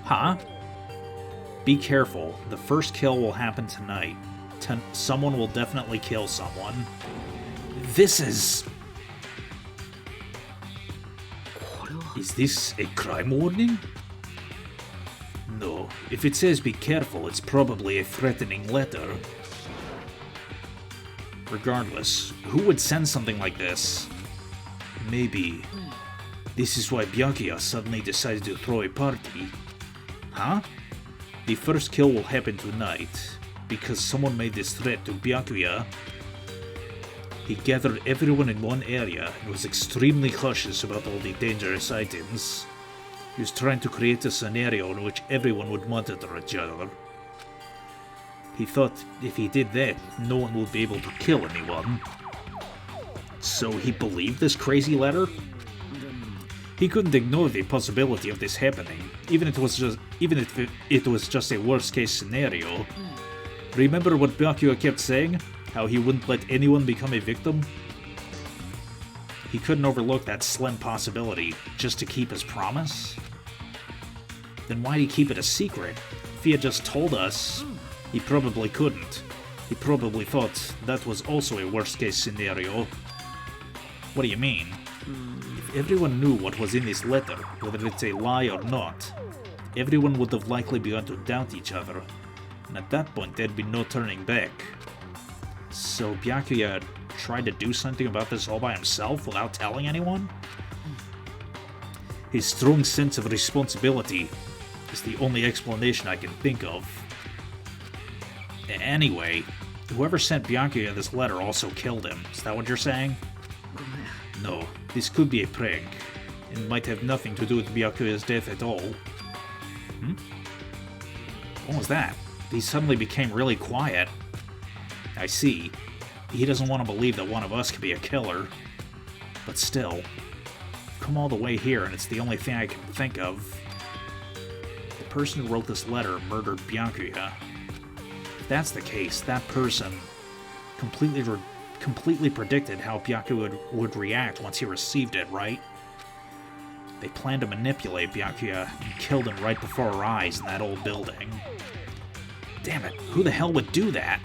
Huh? Be careful. The first kill will happen tonight. Someone will definitely kill someone. This is... Is this a crime warning? No. If it says be careful, it's probably a threatening letter. Regardless, who would send something like this? Maybe. This is why Byakuya suddenly decided to throw a party. Huh? The first kill will happen tonight, because someone made this threat to Byakuya. He gathered everyone in one area and was extremely cautious about all the dangerous items. He was trying to create a scenario in which everyone would monitor each other. He thought if he did that, no one would be able to kill anyone. So he believed this crazy letter? He couldn't ignore the possibility of this happening, even if it was just a worst-case scenario. Remember what Byakuya kept saying? How he wouldn't let anyone become a victim? He couldn't overlook that slim possibility just to keep his promise? Then why'd he keep it a secret? If he had just told us, he probably couldn't. He probably thought that was also a worst-case scenario. What do you mean? If everyone knew what was in this letter, whether it's a lie or not, everyone would have likely begun to doubt each other, and at that point there'd be no turning back. So Byakuya tried to do something about this all by himself without telling anyone? His strong sense of responsibility is the only explanation I can think of. Anyway, whoever sent Byakuya this letter also killed him. Is that what you're saying? No, this could be a prank, and might have nothing to do with Byakuya's death at all. What was that? He suddenly became really quiet. I see. He doesn't want to believe that one of us could be a killer. But still, come all the way here and it's the only thing I can think of. The person who wrote this letter murdered Byakuya. If that's the case, that person completely predicted how Byakuya would react once he received it, right? They planned to manipulate Byakuya and killed him right before our eyes in that old building. Damn it, who the hell would do that?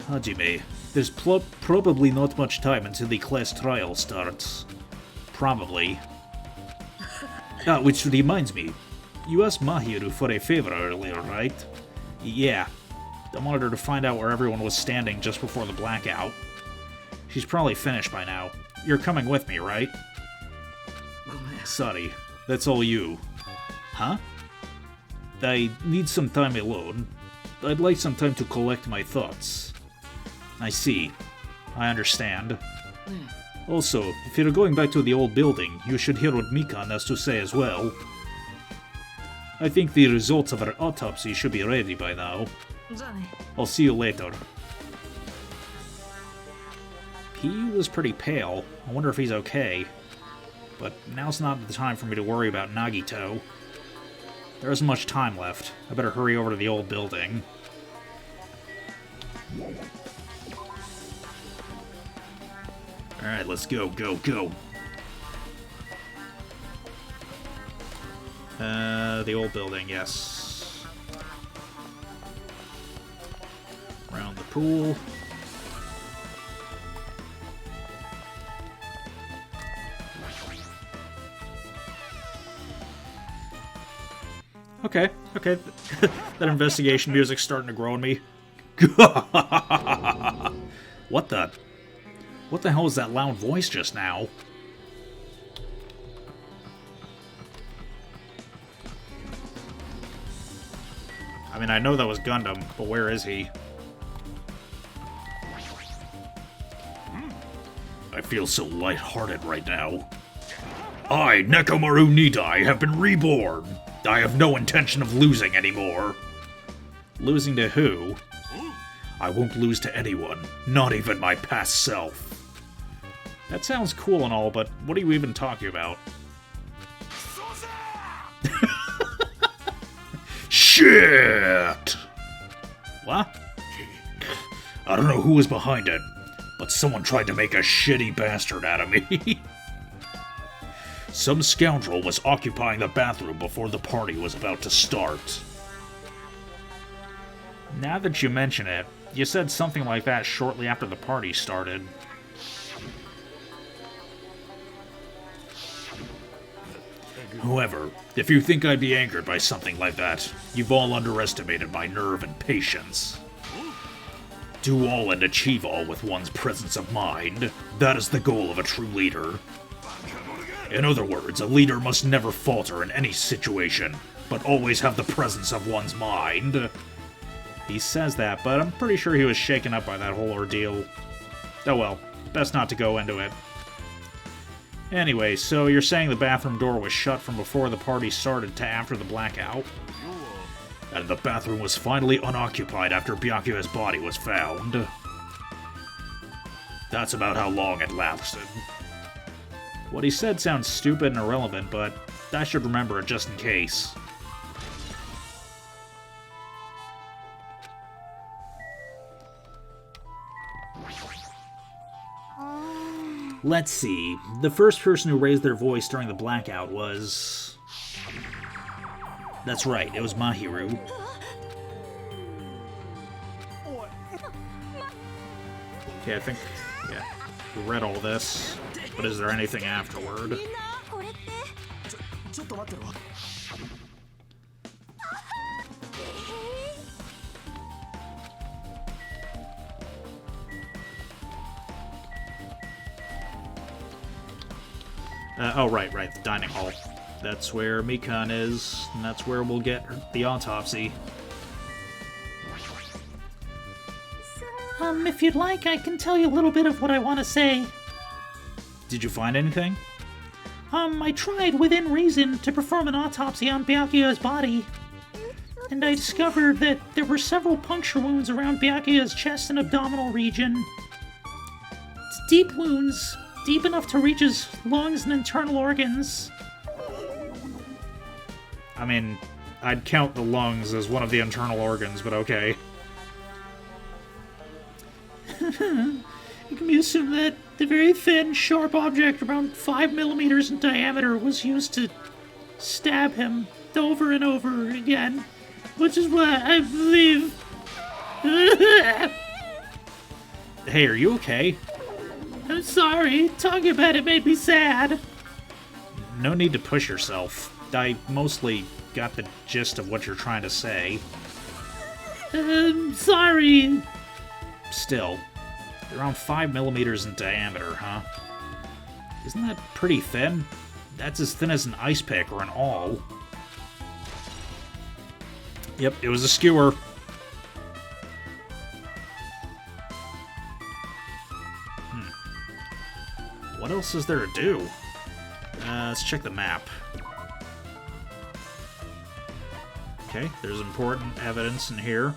Hajime, there's probably not much time until the class trial starts. Probably. Which reminds me, you asked Mahiru for a favor earlier, right? Yeah. I wanted her to find out where everyone was standing just before the blackout. She's probably finished by now. You're coming with me, right? Sorry, that's all you. Huh? I need some time alone. I'd like some time to collect my thoughts. I see. I understand. Also, if you're going back to the old building, you should hear what Mikan has to say as well. I think the results of her autopsy should be ready by now. I'll see you later. He was pretty pale. I wonder if he's okay. But now's not the time for me to worry about Nagito. There isn't much time left. I better hurry over to the old building. Alright, let's go, go, go. The old building, yes. Around the pool. Okay, okay. That investigation music's starting to grow on me. What the? What the hell was that loud voice just now? I mean, I know that was Gundam, but where is he? I feel so lighthearted right now. I, Nekomaru Nidai, have been reborn. I have no intention of losing anymore. Losing to who? I won't lose to anyone, not even my past self. That sounds cool and all, but what are you even talking about? Shit! What? I don't know who was behind it, but someone tried to make a shitty bastard out of me. Some scoundrel was occupying the bathroom before the party was about to start. Now that you mention it, you said something like that shortly after the party started. However, if you think I'd be angered by something like that, you've all underestimated my nerve and patience. Do all and achieve all with one's presence of mind. That is the goal of a true leader. In other words, a leader must never falter in any situation, but always have the presence of one's mind. He says that, but I'm pretty sure he was shaken up by that whole ordeal. Oh well, best not to go into it. Anyway, so you're saying the bathroom door was shut from before the party started to after the blackout? And the bathroom was finally unoccupied after Byakuya's body was found. That's about how long it lasted. What he said sounds stupid and irrelevant, but I should remember it just in case. Let's see. The first person who raised their voice during the blackout was... That's right, it was Mahiru. Okay, I think... Yeah, we read all this. But is there anything afterward? Oh, right, the dining hall. That's where Mikan is, and that's where we'll get the autopsy. If you'd like, I can tell you a little bit of what I want to say. Did you find anything? I tried, within reason, to perform an autopsy on Byakuya's body. And I discovered that there were several puncture wounds around Byakuya's chest and abdominal region. It's deep wounds, deep enough to reach his lungs and internal organs. I mean, I'd count the lungs as one of the internal organs, but okay. It can be assumed that the very thin, sharp object around 5 millimeters in diameter was used to stab him over and over again, which is what I believe. Hey, are you okay? I'm sorry, talking about it made me sad. No need to push yourself. I mostly got the gist of what you're trying to say. Sorry. Still, around 5 millimeters in diameter, huh? Isn't that pretty thin? That's as thin as an ice pick or an awl. Yep, it was a skewer. What else is there to do? Let's check the map. Okay, there's important evidence in here.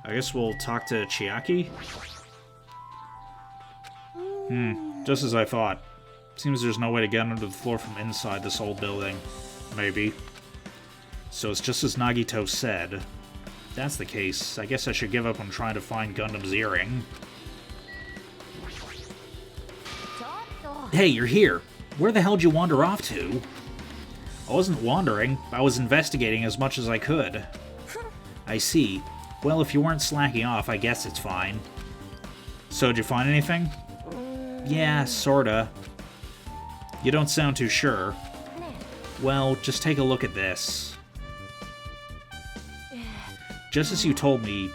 I guess we'll talk to Chiaki? Just as I thought. Seems there's no way to get under the floor from inside this old building. Maybe. So it's just as Nagito said. If that's the case, I guess I should give up on trying to find Gundam's earring. Hey, you're here! Where the hell did you wander off to? I wasn't wandering, I was investigating as much as I could. I see. Well, if you weren't slacking off, I guess it's fine. So, did you find anything? Yeah, sorta. You don't sound too sure. Well, just take a look at this. Just as you told me,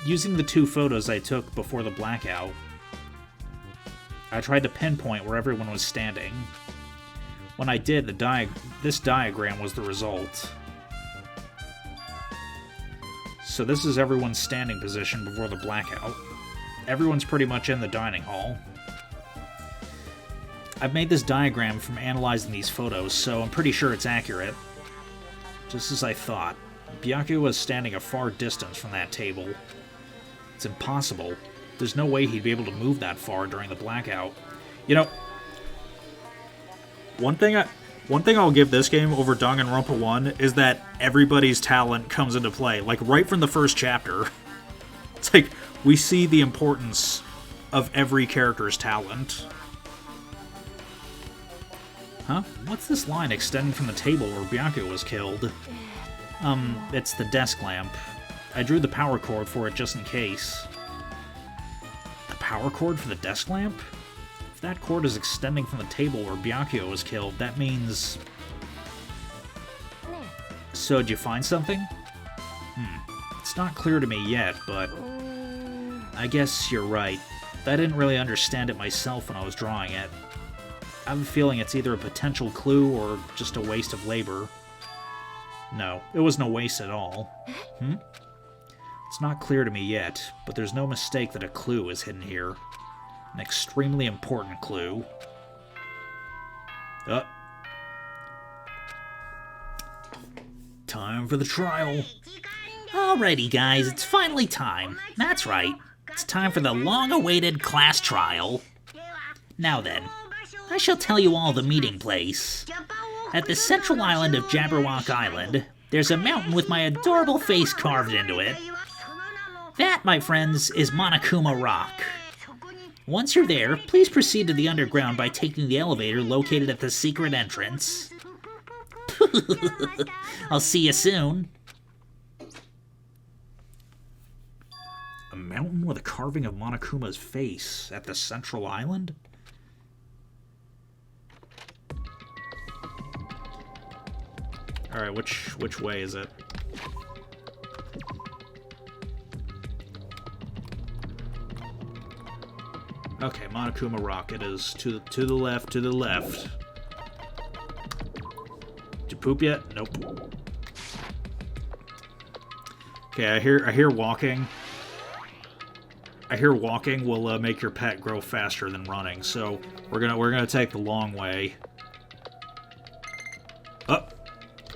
using the 2 photos I took before the blackout, I tried to pinpoint where everyone was standing. When I did, this diagram was the result. So this is everyone's standing position before the blackout. everyone's pretty much in the dining hall. I've made this diagram from analyzing these photos, so I'm pretty sure it's accurate. Just as I thought, Byakuya was standing a far distance from that table. It's impossible. There's no way he'd be able to move that far during the blackout. You know, one thing I'll give this game over Danganronpa 1 is that everybody's talent comes into play, like right from the first chapter. It's like, we see the importance of every character's talent. Huh? What's this line extending from the table where Byakuya was killed? It's the desk lamp. I drew the power cord for it just in case. The power cord for the desk lamp? If that cord is extending from the table where Byakuya was killed, that means... So, did you find something? It's not clear to me yet, but... I guess you're right. I didn't really understand it myself when I was drawing it. I have a feeling it's either a potential clue or just a waste of labor. No, it wasn't a waste at all. It's not clear to me yet, but there's no mistake that a clue is hidden here. An extremely important clue. Time for the trial. Alrighty, guys, it's finally time. That's right. It's time for the long-awaited class trial. Now then, I shall tell you all the meeting place. At the central island of Jabberwock Island, there's a mountain with my adorable face carved into it. That, my friends, is Monokuma Rock. Once you're there, please proceed to the underground by taking the elevator located at the secret entrance. I'll see you soon. A mountain with a carving of Monokuma's face at the central island? Alright, which way is it? Okay, Monokuma Rock. It is to the left, to the left. Did you poop yet? Nope. Okay, I hear walking. I hear walking will make your pet grow faster than running, so we're gonna take the long way. Up.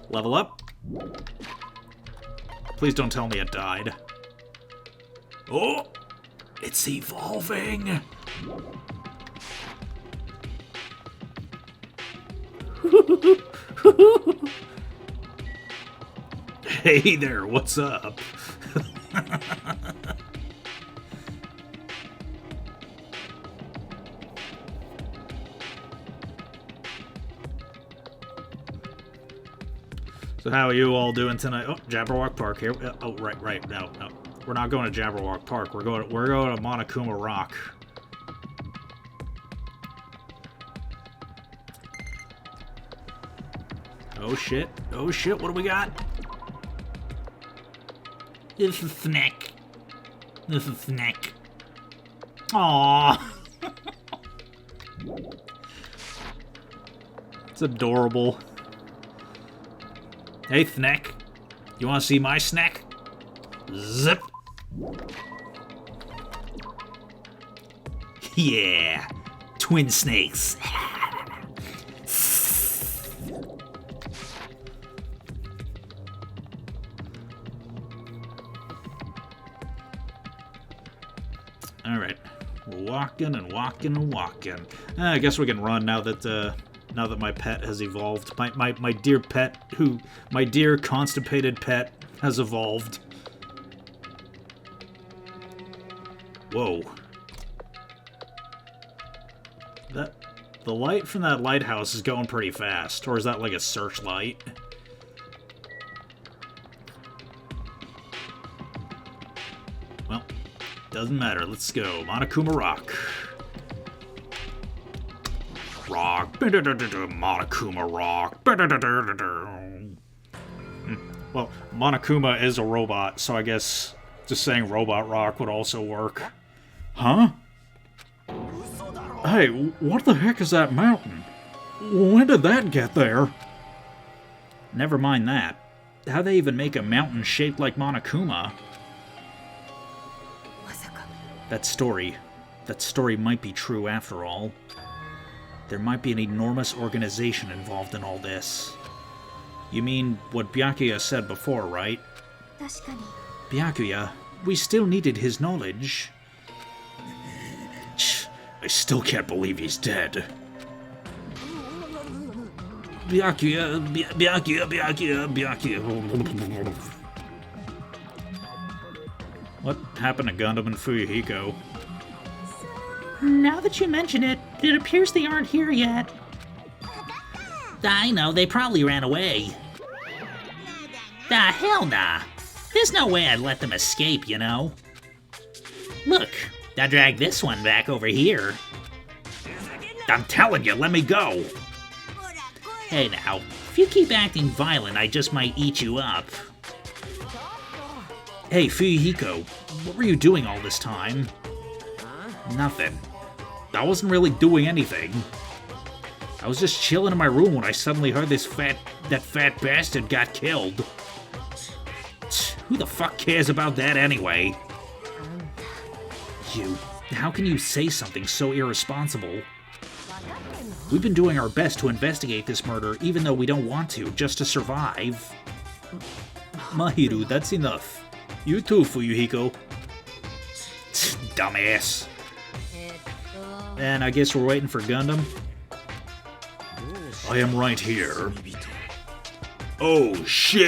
Level up. Please don't tell me it died. Oh! It's evolving! Hey there, what's up? So how are you all doing tonight? Oh, Jabberwock Park here. Oh, right. No. We're not going to Jabberwock Park. We're going to Monokuma Rock. Oh shit. What do we got? This is Snack. Aww. It's adorable. Hey, Snack. You want to see my snack? Zip. Yeah. Twin snakes. Alright. We're walking and walking. I guess we can run now that my pet has evolved. My dear pet, my dear constipated pet has evolved. Whoa. The light from that lighthouse is going pretty fast, or is that like a searchlight? Well, doesn't matter. Let's go. Monokuma Rock. Monokuma Rock. Well, Monokuma is a robot, so I guess just saying Robot Rock would also work. Huh? Hey, what the heck is that mountain? When did that get there? Never mind that. How'd they even make a mountain shaped like Monokuma? That story might be true after all. There might be an enormous organization involved in all this. You mean what Byakuya said before, right? 確かに Byakuya, we still needed his knowledge. I still can't believe he's dead. Byakuya. What happened to Gundam and Fuyuhiko? Now that you mention it, it appears they aren't here yet. I know, they probably ran away. Hell nah. There's no way I'd let them escape, you know? Look, I dragged this one back over here. I'm telling you, let me go. Hey now, if you keep acting violent, I just might eat you up. Hey, Fuyuhiko, what were you doing all this time? Nothing. I wasn't really doing anything. I was just chilling in my room when I suddenly heard that fat bastard got killed. Who the fuck cares about that anyway? How can you say something so irresponsible? We've been doing our best to investigate this murder even though we don't want to, just to survive. Mahiru, that's enough. You too, Fuyuhiko. Dumbass. And I guess we're waiting for Gundam? I am right here. Oh shit!